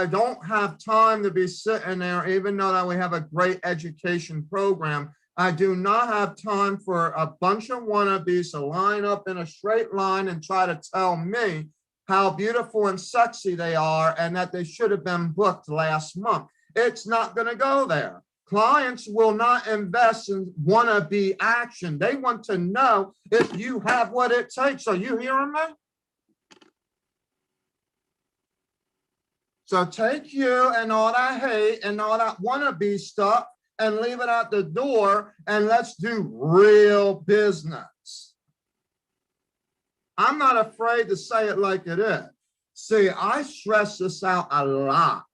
don't have time to be sitting there, even though that we have a great education program. I do not have time for a bunch of wannabes to line up in a straight line and try to tell me how beautiful and sexy they are and that they should have been booked last month. It's not going to go there. Clients will not invest in wannabe action. They want to know if you have what it takes. Are you hearing me? So take you and all that hate and all that wannabe stuff and leave it at the door, and let's do real business. I'm not afraid to say it like it is. See, I stress this out a lot,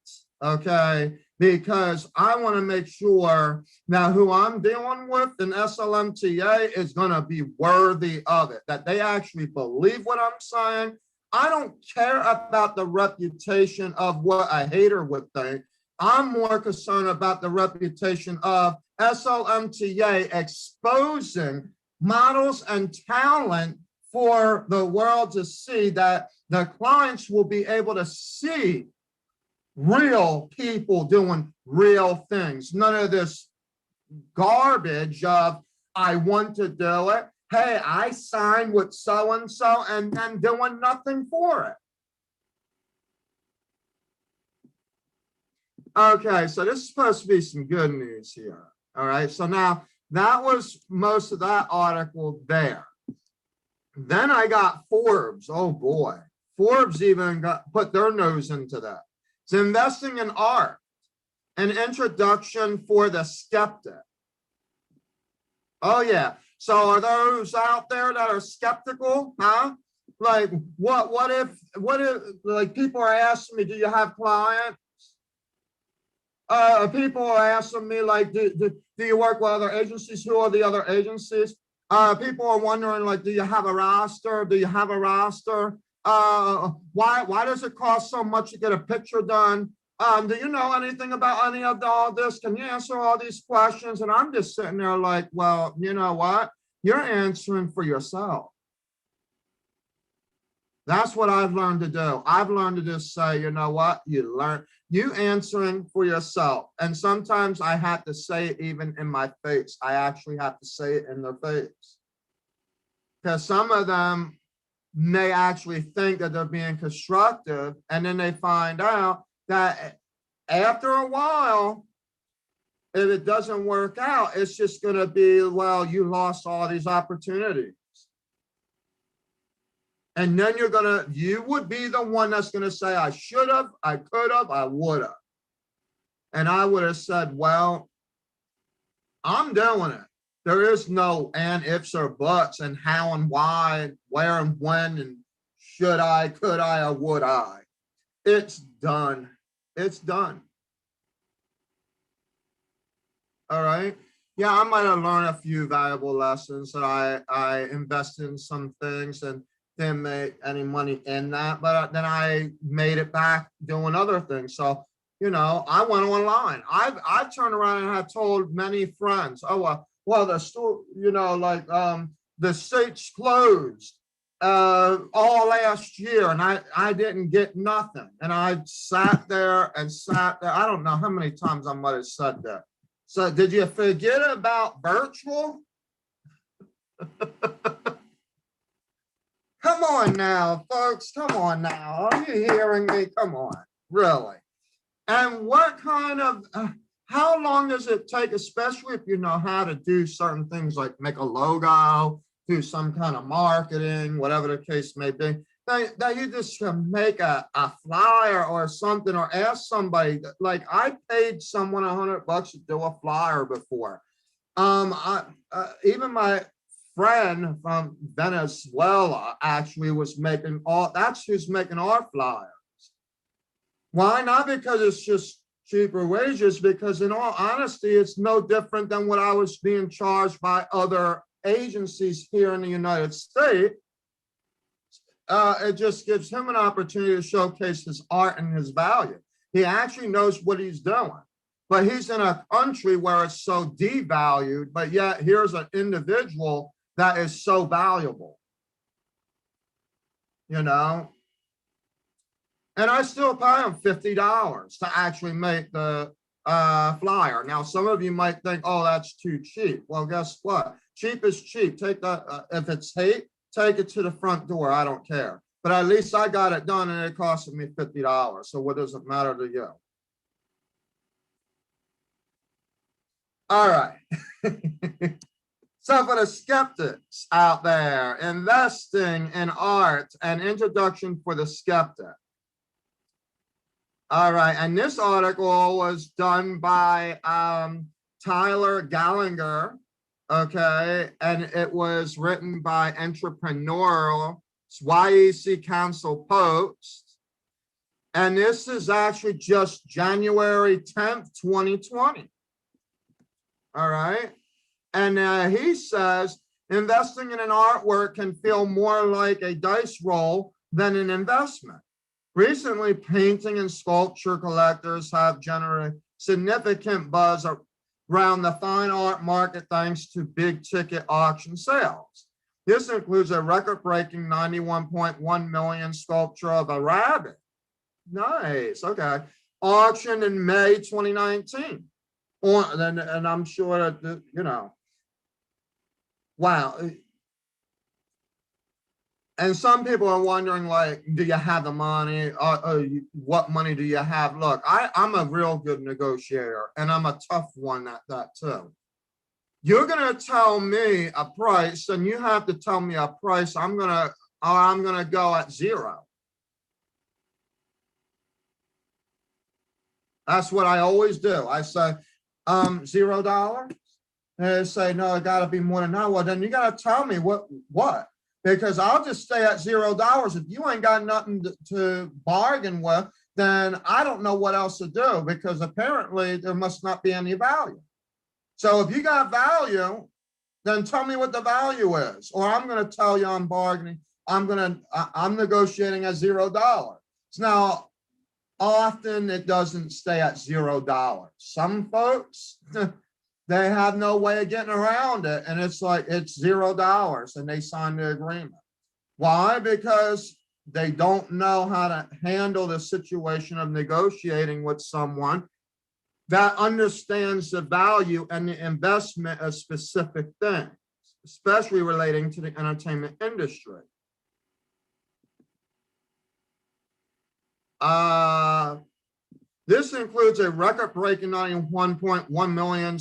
okay? Because I want to make sure now who I'm dealing with in SLMTA is going to be worthy of it, that they actually believe what I'm saying. I don't care about the reputation of what a hater would think. I'm more concerned about the reputation of SLMTA exposing models and talent for the world to see, that the clients will be able to see real people doing real things. None of this garbage of, I want to do it. Hey, I signed with so-and-so and then doing nothing for it. Okay, so this is supposed to be some good news here. All right, so now that was most of that article there. Then I got Forbes. Oh boy, Forbes even put their nose into that. It's investing in art, an introduction for the skeptic. Oh yeah, so are those out there that are skeptical, huh? Like what if like people are asking me, do you have clients? People are asking me like, do you work with other agencies? Who are the other agencies? People are wondering, like, do you have a roster? Do you have a roster? Why does it cost so much to get a picture done? Do you know anything about any of all this? Can you answer all these questions? And I'm just sitting there like, well, you know what? You're answering for yourself. That's what I've learned to do. I've learned to just say, you know what? You answering for yourself. And sometimes I have to say it even in my face. I actually have to say it in their face. Because some of them may actually think that they're being constructive, and then they find out that after a while, if it doesn't work out, it's just going to be, well, you lost all these opportunities. And then you would be the one that's going to say, I should have, I could have, I would have. And I would have said, well, I'm doing it. There is no and, ifs, or buts, and how and why, and where and when, and should I, could I, or would I. It's done. It's done. All right. Yeah, I might have learned a few valuable lessons that I invested in some things and didn't make any money in that, but then I made it back doing other things. So, you know, I went online. I've turned around and have told many friends, oh, well, the store, you know, like the state's closed all last year, and I didn't get nothing. And I sat there and sat there. I don't know how many times I might have said that. So did you forget about virtual? Come on now, folks. Come on now. Are you hearing me? Come on. Really. And what kind of, how long does it take, especially if you know how to do certain things like make a logo, do some kind of marketing, whatever the case may be, that you just can make a flyer or something, or ask somebody. Like, I paid someone $100 to do a flyer before. Even my friend from Venezuela actually was making that's who's making our flyers. Why? Not because it's just cheaper wages, because in all honesty, it's no different than what I was being charged by other agencies here in the United States. It just gives him an opportunity to showcase his art and his value. He actually knows what he's doing, but he's in a country where it's so devalued, but yet here's an individual that is so valuable, you know? And I still pay him $50 to actually make the flyer. Now, some of you might think, oh, that's too cheap. Well, guess what? Cheap is cheap. Take that. If it's hate, take it to the front door. I don't care. But at least I got it done, and it costed me $50. So what does it matter to you? All right. So for the skeptics out there, investing in art, an introduction for the skeptic. All right, and this article was done by Tyler Gallagher, okay, and it was written by Entrepreneurial YEC Council Post, and this is actually just January 10th, 2020. All right, and he says, investing in an artwork can feel more like a dice roll than an investment. Recently, painting and sculpture collectors have generated significant buzz around the fine art market thanks to big ticket auction sales. This includes a record-breaking 91.1 million sculpture of a rabbit. Nice, okay. Auctioned in May 2019. And I'm sure that, you know, wow. And some people are wondering, like, do you have the money? What money do you have? Look, I'm a real good negotiator, and I'm a tough one at that too. You're gonna tell me a price, and you have to tell me a price. I'm gonna go at zero. That's what I always do. I say, $0. And they say, no, it got to be more than that. Well, then you got to tell me what. Because I'll just stay at $0. If you ain't got nothing to bargain with, then I don't know what else to do, because apparently there must not be any value. So if you got value, then tell me what the value is, or I'm going to tell you I'm bargaining. I'm negotiating at $0. Now, often it doesn't stay at $0. Some folks, they have no way of getting around it, and it's like it's $0, and they sign the agreement. Why? Because they don't know how to handle the situation of negotiating with someone that understands the value and the investment of specific things, especially relating to the entertainment industry. This includes a record-breaking $91.1 million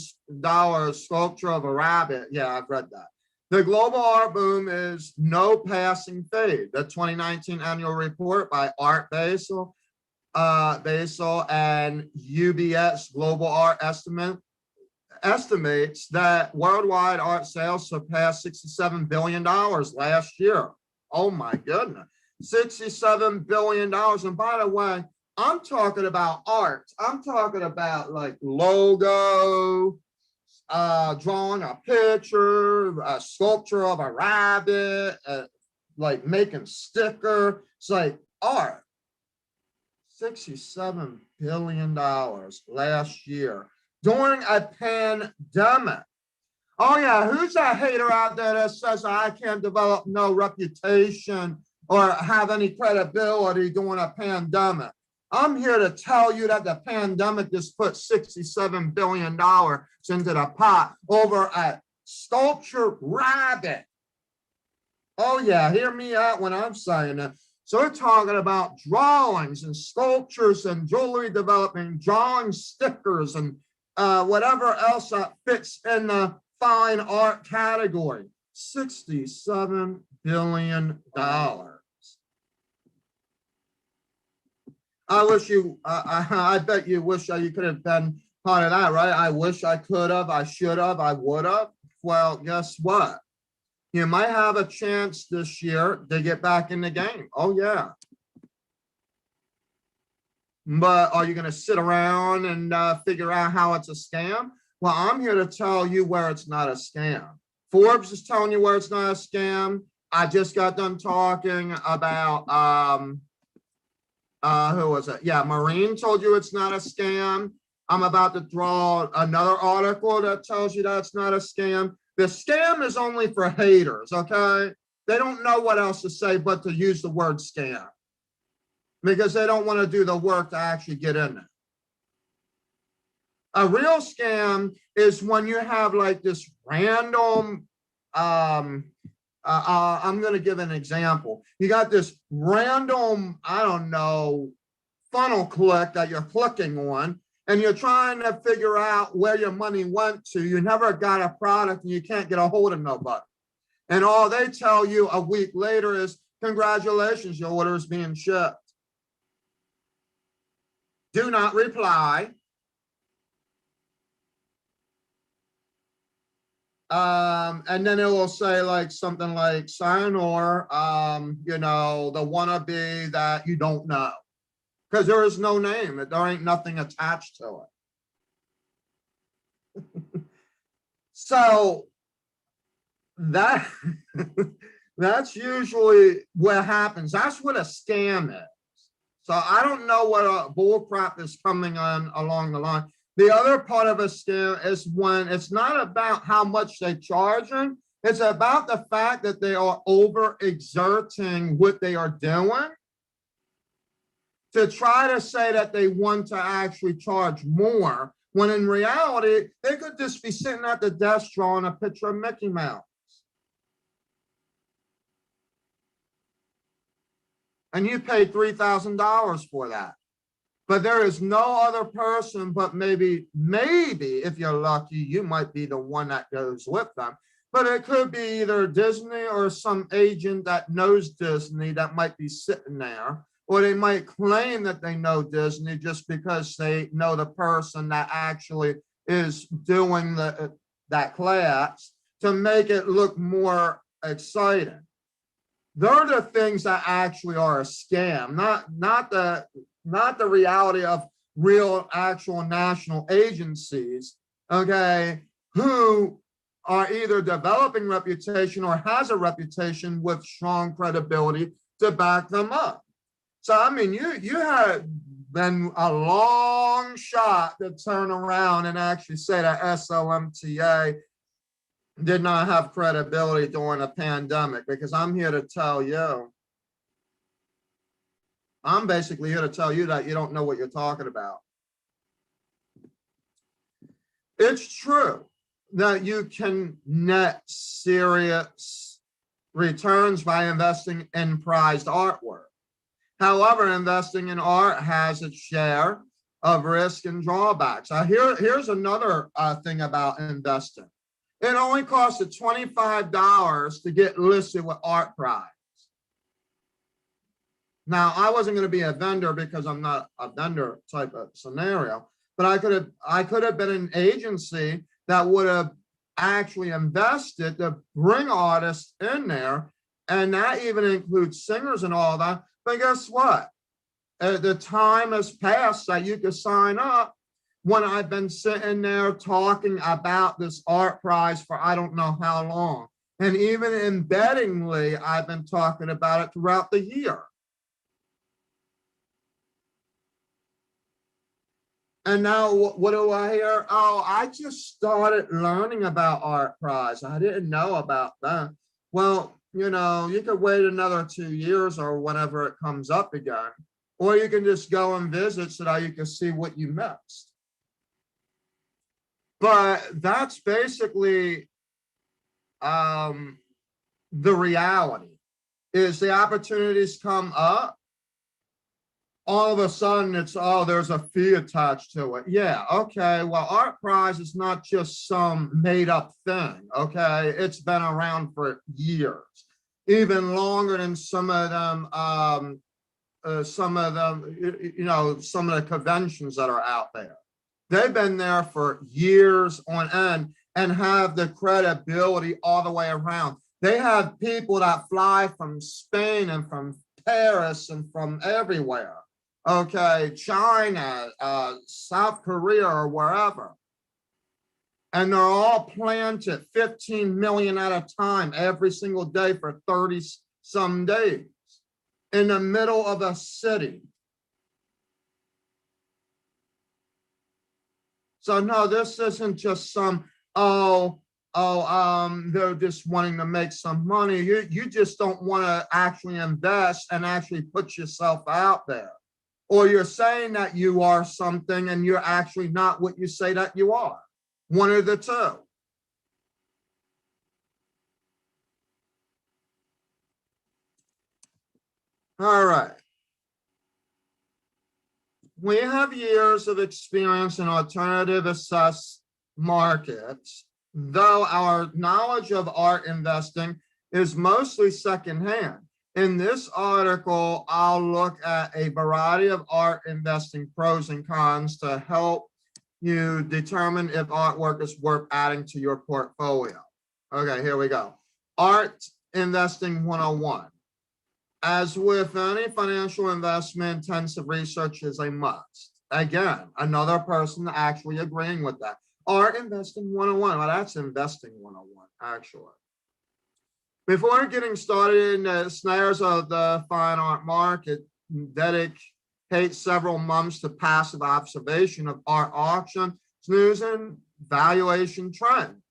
sculpture of a rabbit. Yeah, I've read that. The global art boom is no passing fad. The 2019 annual report by Art Basel and UBS Global Art estimates that worldwide art sales surpassed $67 billion last year. Oh my goodness, $67 billion. And by the way, I'm talking about art. I'm talking about like logo, drawing a picture, a sculpture of a rabbit, like making sticker. It's like art. $67 billion last year during a pandemic. Oh yeah, who's that hater out there that says I can't develop no reputation or have any credibility during a pandemic? I'm here to tell you that the pandemic just put $67 billion into the pot over a sculpture rabbit. Oh yeah, hear me out when I'm saying that. So we're talking about drawings and sculptures and jewelry developing, drawing stickers and whatever else that fits in the fine art category. $67 billion. I wish you, I bet you wish you could have been part of that, right? I wish I could have, I should have, I would have. Well, guess what? You might have a chance this year to get back in the game. Oh, yeah. But are you going to sit around and figure out how it's a scam? Well, I'm here to tell you where it's not a scam. Forbes is telling you where it's not a scam. I just got done talking about, who was it? Yeah, Marine told you it's not a scam. I'm about to draw another article that tells you that's not a scam. The scam is only for haters, okay? They don't know what else to say but to use the word scam because they don't want to do the work to actually get in there. A real scam is when you have like this random, I'm going to give an example. You got this random, I don't know, funnel click that you're clicking on, and you're trying to figure out where your money went to. You never got a product and you can't get a hold of nobody. And all they tell you a week later is, congratulations, your order is being shipped. Do not reply. And then it will say like something like sayonara, you know, the wannabe that you don't know. Because there is no name. There ain't nothing attached to it. So that's usually what happens. That's what a scam is. So I don't know what a bull crap is coming on along the line. The other part of a scam is when it's not about how much they're charging. It's about the fact that they are overexerting what they are doing to try to say that they want to actually charge more, when in reality, they could just be sitting at the desk drawing a picture of Mickey Mouse. And you paid $3,000 for that. But there is no other person, but maybe if you're lucky, you might be the one that goes with them. But it could be either Disney or some agent that knows Disney that might be sitting there. Or they might claim that they know Disney just because they know the person that actually is doing that class to make it look more exciting. They're the things that actually are a scam, not the reality of real actual national agencies, okay, who are either developing reputation or has a reputation with strong credibility to back them up. So, I mean, you had been a long shot to turn around and actually say that SLMTA did not have credibility during a pandemic, because I'm here to tell you, I'm basically here to tell you that you don't know what you're talking about. It's true that you can net serious returns by investing in prized artwork. However, investing in art has its share of risk and drawbacks. Here's another thing about investing. It only costs $25 to get listed with Art Prize. Now, I wasn't going to be a vendor because I'm not a vendor type of scenario, but I could have been an agency that would have actually invested to bring artists in there, and that even includes singers and all that. But guess what? The time has passed that you could sign up when I've been sitting there talking about this art prize for I don't know how long. And even embeddingly, I've been talking about it throughout the year. And now what do I hear? Oh, I just started learning about Art Prize. I didn't know about that. Well, you know, you could wait another 2 years or whenever it comes up again, or you can just go and visit so that you can see what you missed. But that's basically the reality. Is the opportunities come up, all of a sudden it's, oh, there's a fee attached to it. Yeah, okay, well, Art Prize is not just some made up thing, okay? It's been around for years, even longer than some of them, some of the conventions that are out there. They've been there for years on end and have the credibility all the way around. They have people that fly from Spain and from Paris and from everywhere. Okay, China, South Korea, or wherever. And they're all planted 15 million at a time every single day for 30 some days in the middle of a city. So no, this isn't just some, they're just wanting to make some money. You just don't want to actually invest and actually put yourself out there. Or you're saying that you are something and you're actually not what you say that you are. One of the two. All right. We have years of experience in alternative assessed markets, though our knowledge of art investing is mostly secondhand. In this article, I'll look at a variety of art investing pros and cons to help you determine if artwork is worth adding to your portfolio. Okay, here we go. Art Investing 101. As with any financial investment, intensive research is a must. Again, another person actually agreeing with that. Art Investing 101. Well, that's Investing 101, actually. Before getting started in the snares of the fine art market, dedicate several months to passive observation of art auction, news, and valuation trends.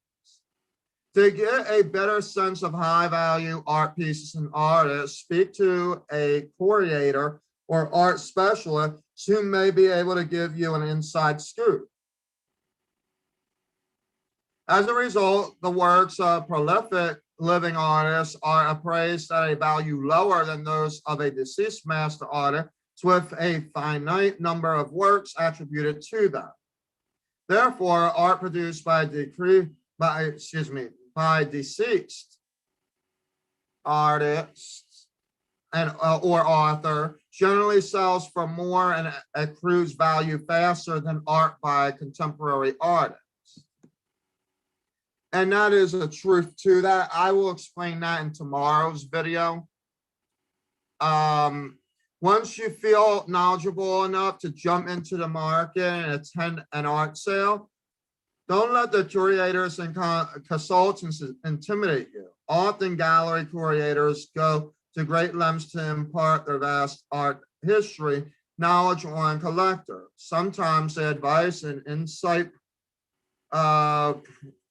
To get a better sense of high-value art pieces and artists, speak to a curator or art specialist who may be able to give you an inside scoop. As a result, the works of prolific living artists are appraised at a value lower than those of a deceased master artist with a finite number of works attributed to them. Therefore, art produced by deceased artists and or author generally sells for more and accrues value faster than art by contemporary artists. And that is a truth to that. I will explain that in tomorrow's video. Once you feel knowledgeable enough to jump into the market and attend an art sale, Don't let the curators and consultants intimidate you. Often gallery curators go to great lengths to impart their vast art history, knowledge on collector. Sometimes the advice and insight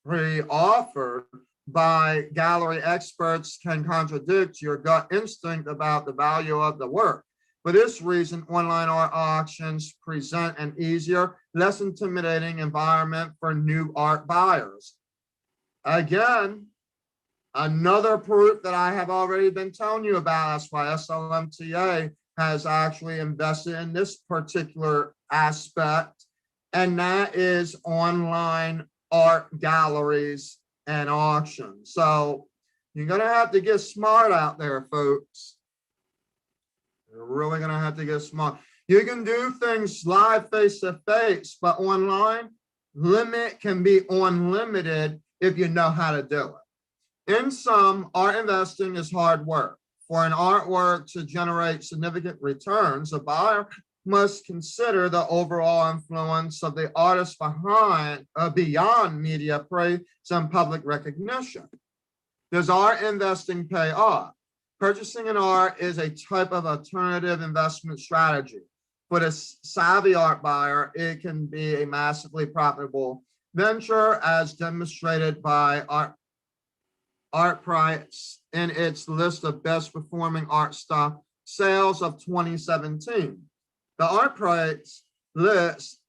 pre-offered by gallery experts can contradict your gut instinct about the value of the work. For this reason, online art auctions present an easier, less intimidating environment for new art buyers. Again, another proof that I have already been telling you about. That's why SLMTA has actually invested in this particular aspect, and that is online art galleries and auctions. So you're going to have to get smart out there, folks. You're really going to have to get smart. You can do things live face to face, but online, limit can be unlimited if you know how to do it. In sum, art investing is hard work. For an artwork to generate significant returns, a buyer must consider the overall influence of the artist beyond media praise and public recognition. Does art investing pay off? Purchasing an art is a type of alternative investment strategy. For the savvy art buyer, it can be a massively profitable venture, as demonstrated by ArtPrice in its list of best performing art stock sales of 2017. The ArtPrice list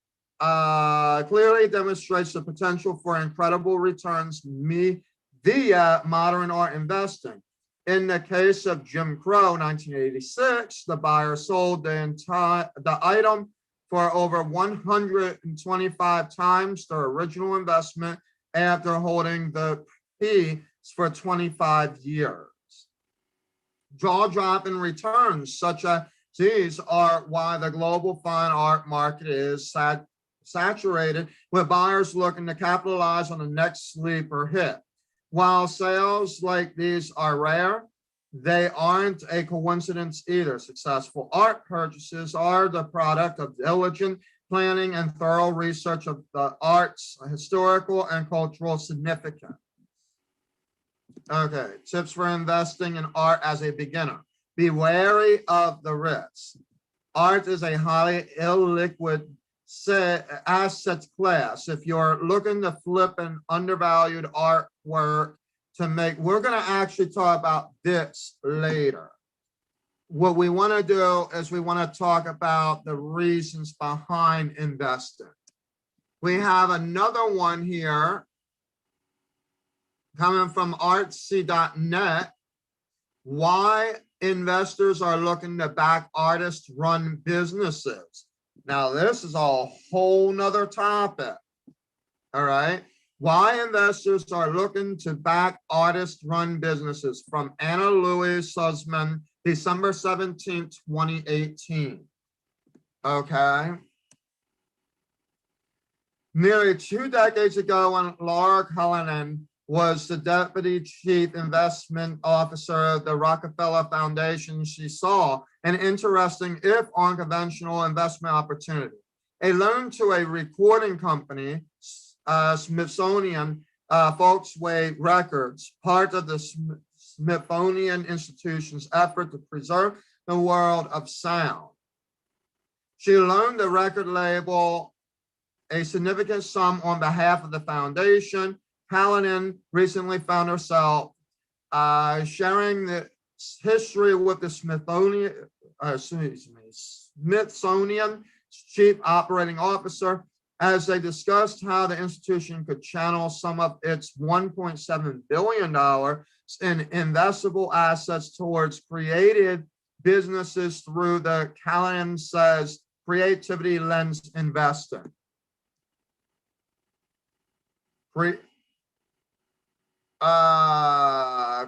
clearly demonstrates the potential for incredible returns via modern art investing. In the case of Jim Crow, 1986, the buyer sold the item for over 125 times the original investment after holding the piece for 25 years. Jaw-dropping returns such as these are why the global fine art market is saturated with buyers looking to capitalize on the next sleeper hit. While sales like these are rare, they aren't a coincidence either. Successful art purchases are the product of diligent planning and thorough research of the art's historical and cultural significance. Okay, tips for investing in art as a beginner. Be wary of the risks. Art is a highly illiquid asset class. If you're looking to flip an undervalued artwork to make, we're going to actually talk about this later. What we want to do is we want to talk about the reasons behind investing. We have another one here coming from artsy.net. Why investors are looking to back artist-run businesses. Now, this is a whole nother topic, all right? Why investors are looking to back artist-run businesses, from Anna Louise Sussman, December 17, 2018, okay? Nearly 2 decades ago, when Laura Cullinan was the deputy chief investment officer of the Rockefeller Foundation, she saw an interesting, if unconventional, investment opportunity. A loan to a recording company, Smithsonian Folksway Records, part of the Smithsonian Institution's effort to preserve the world of sound. She loaned the record label a significant sum on behalf of the foundation. Hallinan recently found herself sharing the history with the Smithsonian chief operating officer as they discussed how the institution could channel some of its $1.7 billion in investable assets towards creative businesses through the Hallinan says creativity lens investing.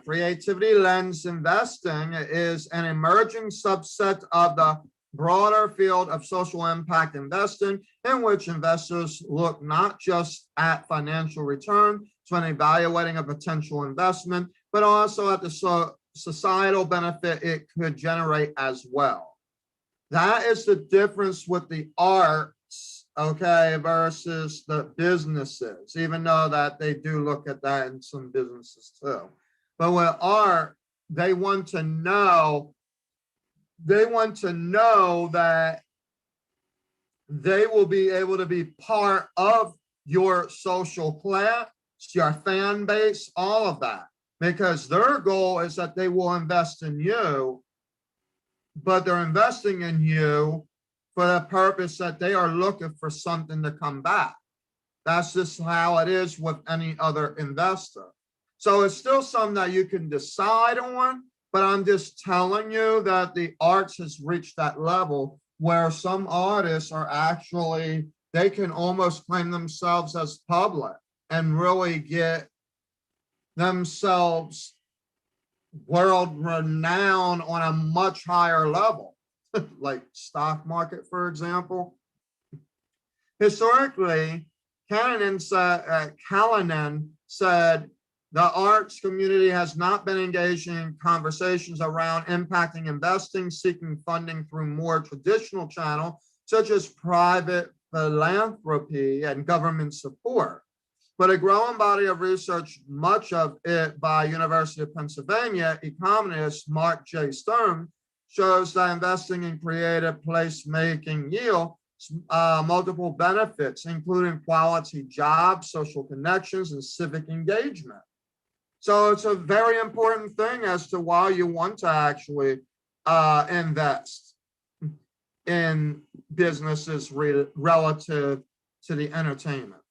Creativity lens investing is an emerging subset of the broader field of social impact investing, in which investors look not just at financial return when evaluating a potential investment, but also at the societal benefit it could generate as well. That is the difference with the arts okay, versus the businesses, even though that they do look at that in some businesses too. But with art, they want to know that they will be able to be part of your social class, your fan base, all of that, because their goal is that they will invest in you, but they're investing in you for the purpose that they are looking for something to come back. That's just how it is with any other investor. So it's still something that you can decide on, but I'm just telling you that the arts has reached that level where some artists are actually, they can almost claim themselves as public and really get themselves world renowned on a much higher level, like stock market, for example. Historically, Callanan said the arts community has not been engaging in conversations around impacting investing, seeking funding through more traditional channels, such as private philanthropy and government support. But a growing body of research, much of it by University of Pennsylvania economist Mark J. Stern, shows that investing in creative placemaking yields multiple benefits, including quality jobs, social connections, and civic engagement. So it's a very important thing as to why you want to actually invest in businesses relative to the entertainment.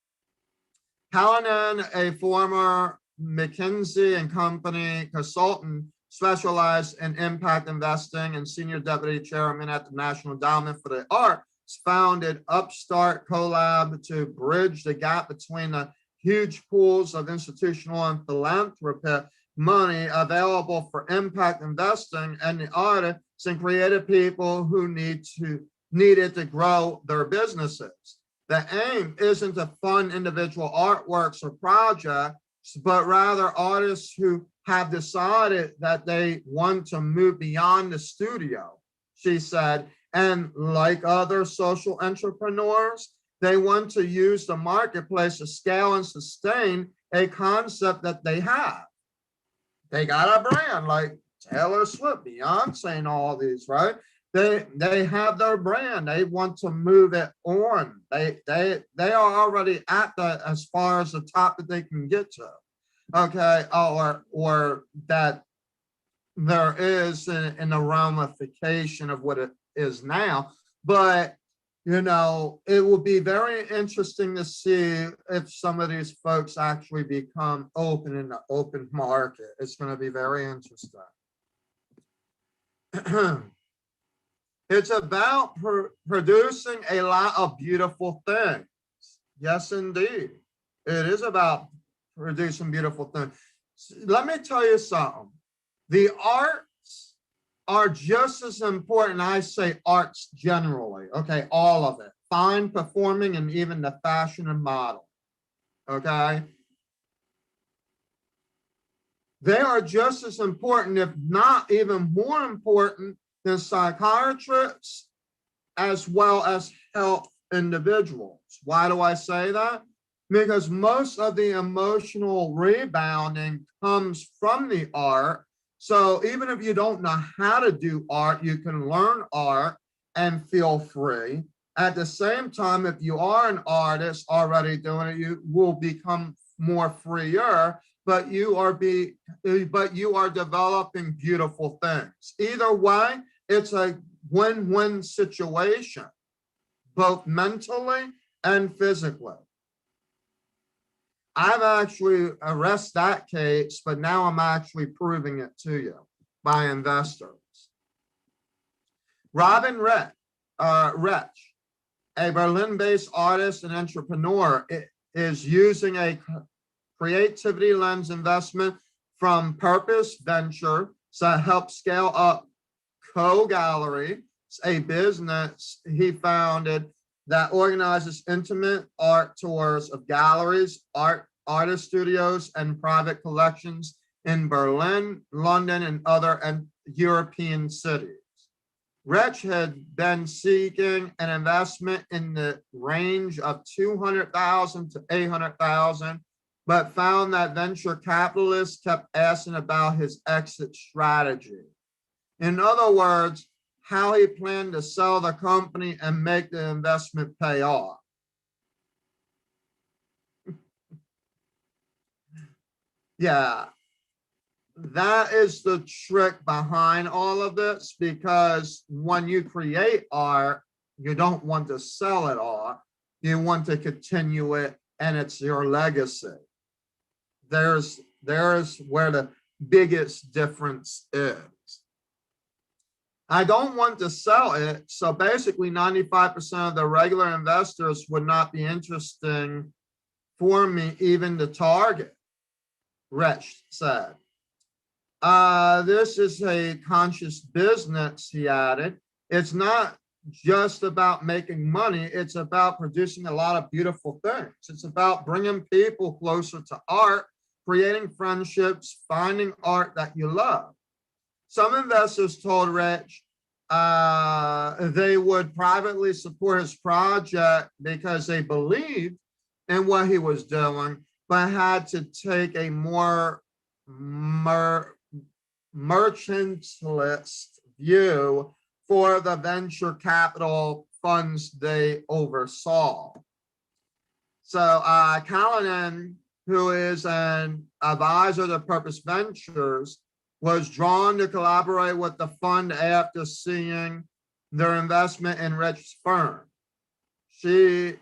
Callanan, a former McKinsey and Company consultant, specialized in impact investing and senior deputy chairman at the National Endowment for the Arts, founded Upstart Collab to bridge the gap between the huge pools of institutional and philanthropic money available for impact investing and the artists and creative people who needed to grow their businesses. The aim isn't to fund individual artworks or projects, but rather artists who have decided that they want to move beyond the studio, she said. And like other social entrepreneurs, they want to use the marketplace to scale and sustain a concept that they have. They got a brand like Taylor Swift, Beyonce, and all these, right? They have their brand. They want to move it on. They are already at the as far as the top that they can get to. Okay, or that there is in the ramification of what it is now. But you know, it will be very interesting to see if some of these folks actually become open in the open market. It's going to be very interesting. It's about producing a lot of beautiful things. Yes, indeed. It is about producing beautiful things. Let me tell you something. The arts are just as important. I say arts generally, okay, all of it. Fine, performing, and even the fashion and model, okay? They are just as important, if not even more important, than psychiatrists as well as health individuals. Why do I say that? Because most of the emotional rebounding comes from the art. So even if you don't know how to do art, you can learn art and feel free. At the same time, if you are an artist already doing it, you will become more freer, but you are developing beautiful things. Either way, it's a win-win situation, both mentally and physically. I've actually arrested that case, but now I'm actually proving it to you by investors. Robin Rech, a Berlin-based artist and entrepreneur, is using a creativity lens investment from Purpose Venture to help scale up Co-Gallery, a business he founded that organizes intimate art tours of galleries, artist studios, and private collections in Berlin, London, and other European cities. Rich had been seeking an investment in the range of 200,000 to 800,000, but found that venture capitalists kept asking about his exit strategy. In other words, how he planned to sell the company and make the investment pay off. Yeah, that is the trick behind all of this, because when you create art, you don't want to sell it all. You want to continue it, and it's your legacy. There's where the biggest difference is. I don't want to sell it, so basically 95% of the regular investors would not be interesting for me even to target, Rich said. This is a conscious business, he added. It's not just about making money, it's about producing a lot of beautiful things. It's about bringing people closer to art, creating friendships, finding art that you love. Some investors told Rich they would privately support his project because they believed in what he was doing, but had to take a more mercantilist view for the venture capital funds they oversaw. So Callanan, who is an advisor to Purpose Ventures, was drawn to collaborate with the fund after seeing their investment in Rich's firm. She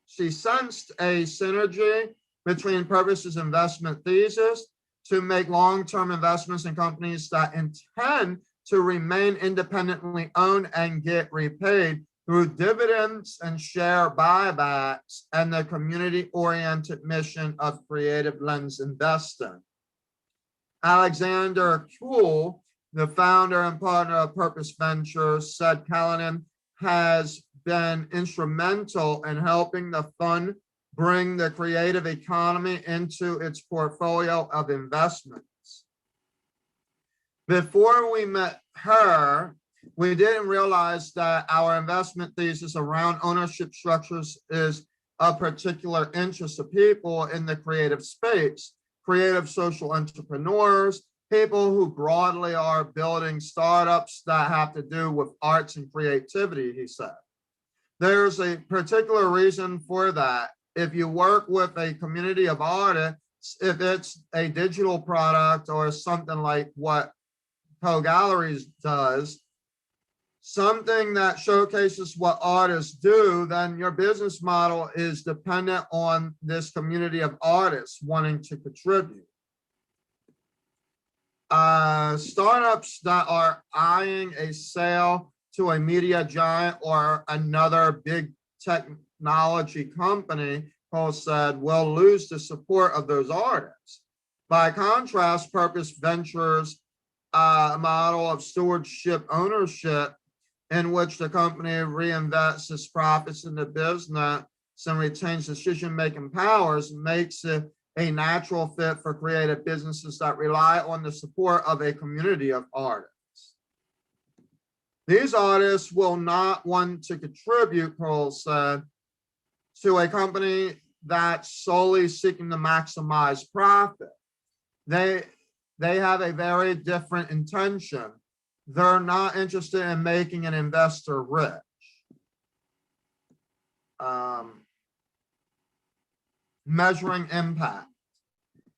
sensed a synergy between Purpose's investment thesis to make long-term investments in companies that intend to remain independently owned and get repaid through dividends and share buybacks, and the community-oriented mission of creative lens investing. Alexander Kuhl, the founder and partner of Purpose Ventures, said Callanan has been instrumental in helping the fund bring the creative economy into its portfolio of investments. Before we met her, we didn't realize that our investment thesis around ownership structures is of particular interest to people in the creative space. Creative social entrepreneurs, people who broadly are building startups that have to do with arts and creativity, he said. There's a particular reason for that. If you work with a community of artists, if it's a digital product or something like what Co Galleries does, something that showcases what artists do, then your business model is dependent on this community of artists wanting to contribute. Startups that are eyeing a sale to a media giant or another big technology company, Paul said, will lose the support of those artists. By contrast, Purpose Ventures' model of stewardship ownership, in which the company reinvests its profits in the business and retains decision-making powers, makes it a natural fit for creative businesses that rely on the support of a community of artists. These artists will not want to contribute, Pearl said, to a company that's solely seeking to maximize profit. They have a very different intention. They're not interested in making an investor rich. Measuring impact.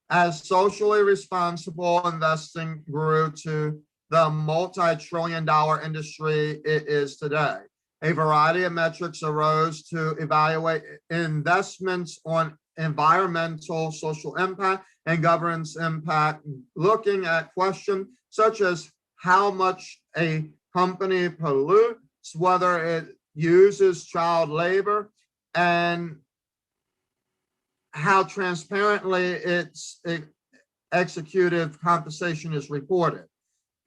As socially responsible investing grew to the multi-trillion-dollar industry it is today, a variety of metrics arose to evaluate investments on environmental, social impact, and governance impact, looking at questions such as how much a company pollutes, whether it uses child labor, and how transparently its executive compensation is reported.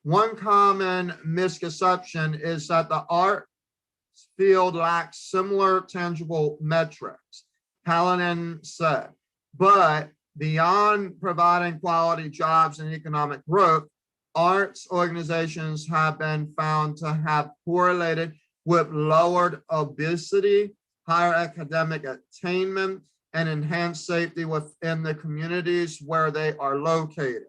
One common misconception is that the art field lacks similar tangible metrics, Callanan said, but beyond providing quality jobs and economic growth, arts organizations have been found to have correlated with lowered obesity, higher academic attainment, and enhanced safety within the communities where they are located.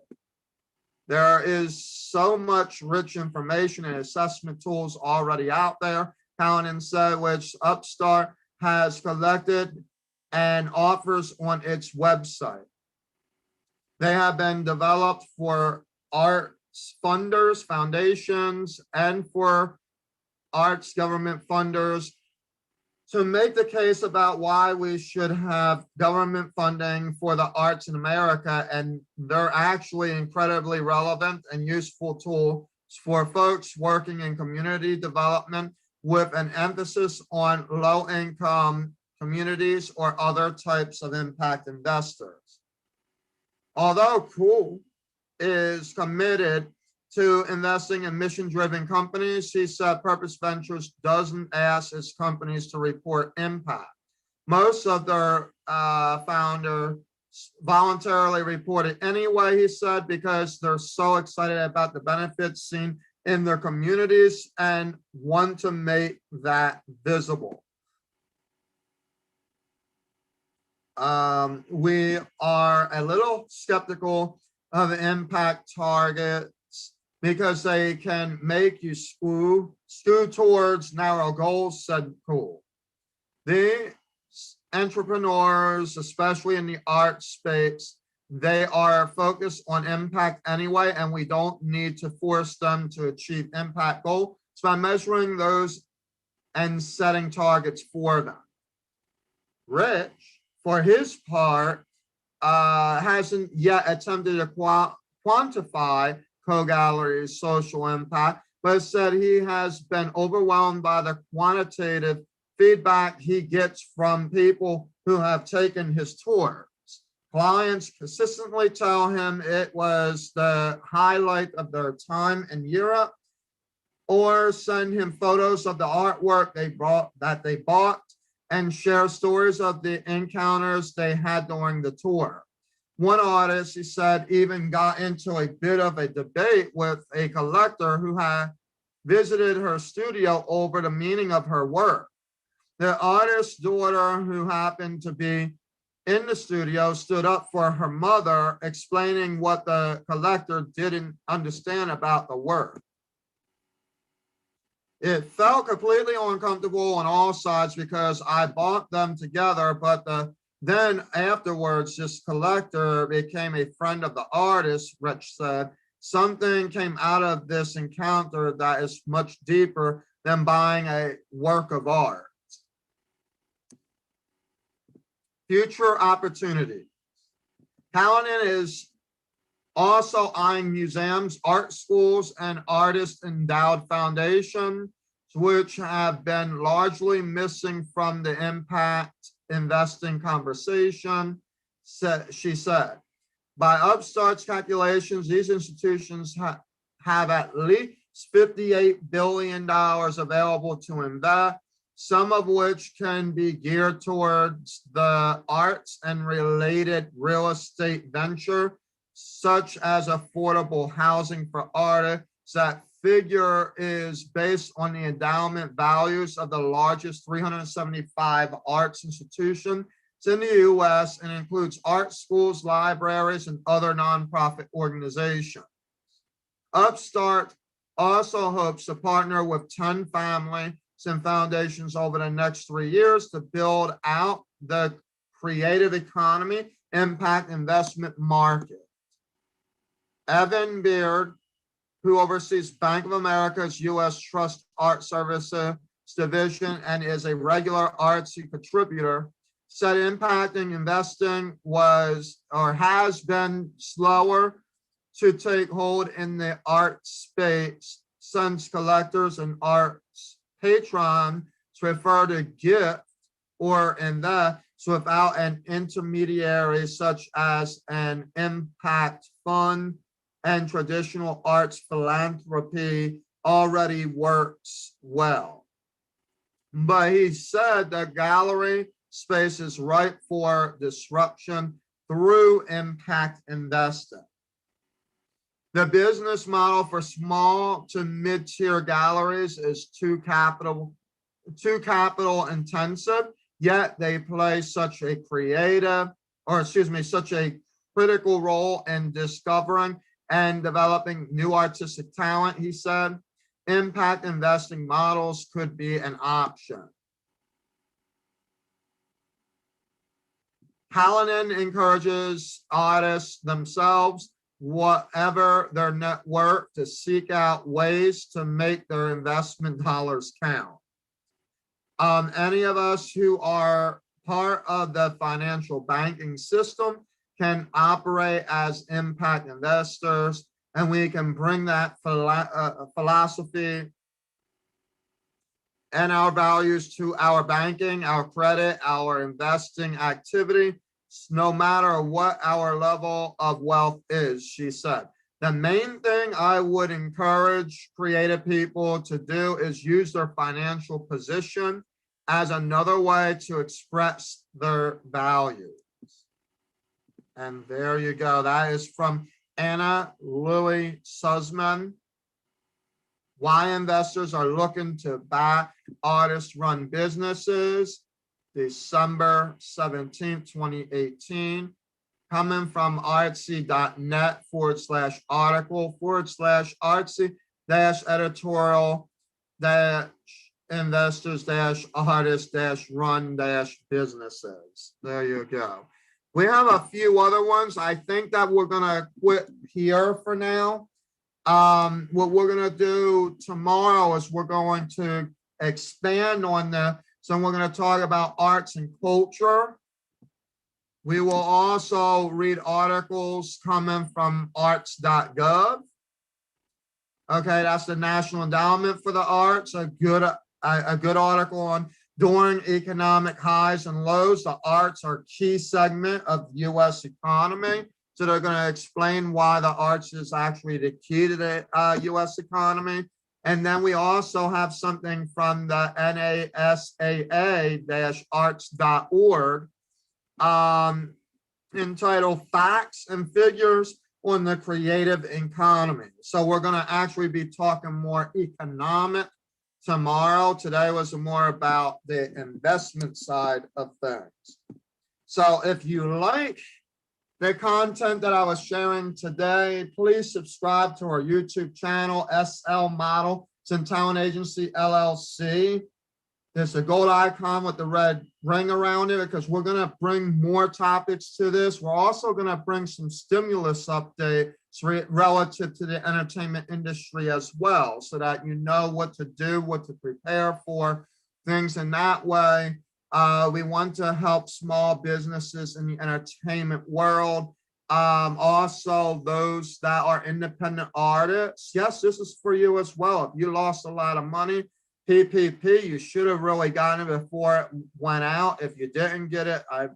There is so much rich information and assessment tools already out there, Cowan said, which Upstart has collected and offers on its website. They have been developed for arts funders, foundations, and for arts government funders to make the case about why we should have government funding for the arts in America. And they're actually incredibly relevant and useful tools for folks working in community development with an emphasis on low-income communities or other types of impact investors. Although Cool is committed to investing in mission-driven companies, he said Purpose Ventures doesn't ask its companies to report impact. Most of their founders voluntarily report it anyway, he said, because they're so excited about the benefits seen in their communities and want to make that visible. We are a little skeptical of impact targets because they can make you skew towards narrow goals, said Cool. The entrepreneurs, especially in the art space, they are focused on impact anyway, and we don't need to force them to achieve impact goals by measuring those and setting targets for them. Rich, for his part, hasn't yet attempted to quantify Co-Gallery's social impact, but said he has been overwhelmed by the quantitative feedback he gets from people who have taken his tours. Clients consistently tell him it was the highlight of their time in Europe, or send him photos of the artwork that they bought and share stories of the encounters they had during the tour. One artist, he said, even got into a bit of a debate with a collector who had visited her studio over the meaning of her work. The artist's daughter, who happened to be in the studio, stood up for her mother, explaining what the collector didn't understand about the work. It felt completely uncomfortable on all sides because I bought them together, but then afterwards, this collector became a friend of the artist, Rich said. Something came out of this encounter that is much deeper than buying a work of art. Future opportunities. Hallinan is also eyeing museums, art schools, and artist-endowed foundations, which have been largely missing from the impact investing conversation, she said. By Upstart's calculations, these institutions have at least $58 billion available to invest, some of which can be geared towards the arts and related real estate venture, such as affordable housing for artists. That figure is based on the endowment values of the largest 375 arts institutions in the US and includes art schools, libraries, and other nonprofit organizations. Upstart also hopes to partner with 10 families and foundations over the next 3 years to build out the creative economy impact investment market. Evan Beard, who oversees Bank of America's U.S. Trust Art Services Division and is a regular artsy contributor, said impacting investing was or has been slower to take hold in the art space since collectors and arts patrons prefer to gift or invest without an intermediary such as an impact fund, and traditional arts philanthropy already works well. But he said the gallery space is ripe for disruption through impact investing. The business model for small to mid-tier galleries is too capital intensive, yet they play such a such a critical role in discovering and developing new artistic talent, he said. Impact investing models could be an option. Hallinan encourages artists themselves, whatever their net worth, to seek out ways to make their investment dollars count. Any of us who are part of the financial banking system can operate as impact investors, and we can bring that philosophy and our values to our banking, our credit, our investing activity, no matter what our level of wealth is, she said. The main thing I would encourage creative people to do is use their financial position as another way to express their values. And there you go. That is from Anna Louie Sussman. Why investors are looking to back artist-run businesses, December 17th, 2018. Coming from artsy.net/article/investors-artist-run-businesses. There you go. We have a few other ones. I think that we're going to quit here for now. What we're going to do tomorrow is we're going to expand on so we're going to talk about arts and culture. We will also read articles coming from arts.gov. Okay, that's the National Endowment for the Arts, a good article on during economic highs and lows, the arts are a key segment of the U.S. economy. So they're going to explain why the arts is actually the key to the U.S. economy. And then we also have something from the NASAA-arts.org entitled Facts and Figures on the Creative Economy. So we're going to actually be talking more economic tomorrow. Today was more about the investment side of things. So if you like the content that I was sharing today, please subscribe to our YouTube channel, SL Model Talent Agency LLC. There's a gold icon with the red ring around it because we're going to bring more topics to this. We're also going to bring some stimulus updates relative to the entertainment industry as well, so that you know what to do, what to prepare for, things in that way. We want to help small businesses in the entertainment world. Also, those that are independent artists. Yes, this is for you as well. If you lost a lot of money, PPP, you should have really gotten it before it went out. If you didn't get it, I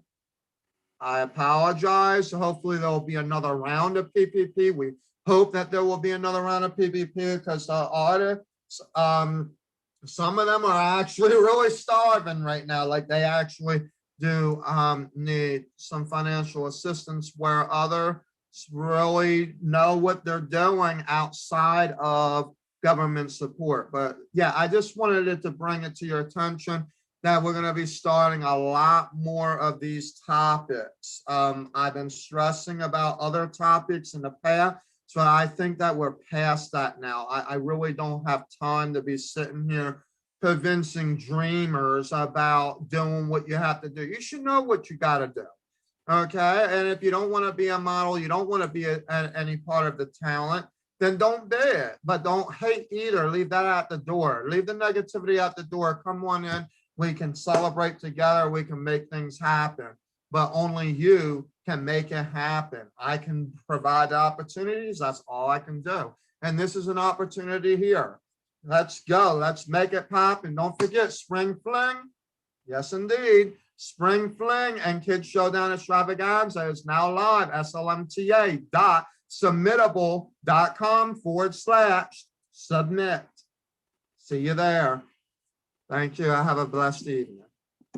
apologize. Hopefully there will be another round of PPP. We hope that there will be another round of PPP because the artists, some of them are actually really starving right now. Like they actually do need some financial assistance, where others really know what they're doing outside of government support. But yeah, I just wanted to bring it to your attention that we're going to be starting a lot more of these topics. I've been stressing about other topics in the past, so I think that we're past that now. I really don't have time to be sitting here convincing dreamers about doing what you have to do. You should know what you got to do. Okay. And if you don't want to be a model, you don't want to be any part of the talent, then don't be it. But don't hate either. Leave that at the door. Leave the negativity at the door. Come on in. We can celebrate together. We can make things happen. But only you can make it happen. I can provide opportunities. That's all I can do. And this is an opportunity here. Let's go. Let's make it pop. And don't forget, Spring Fling. Yes, indeed. Spring Fling and Kids Showdown Extravaganza is now live. SLMTA.submittable.com/submit. See you there. Thank you. Have a blessed evening.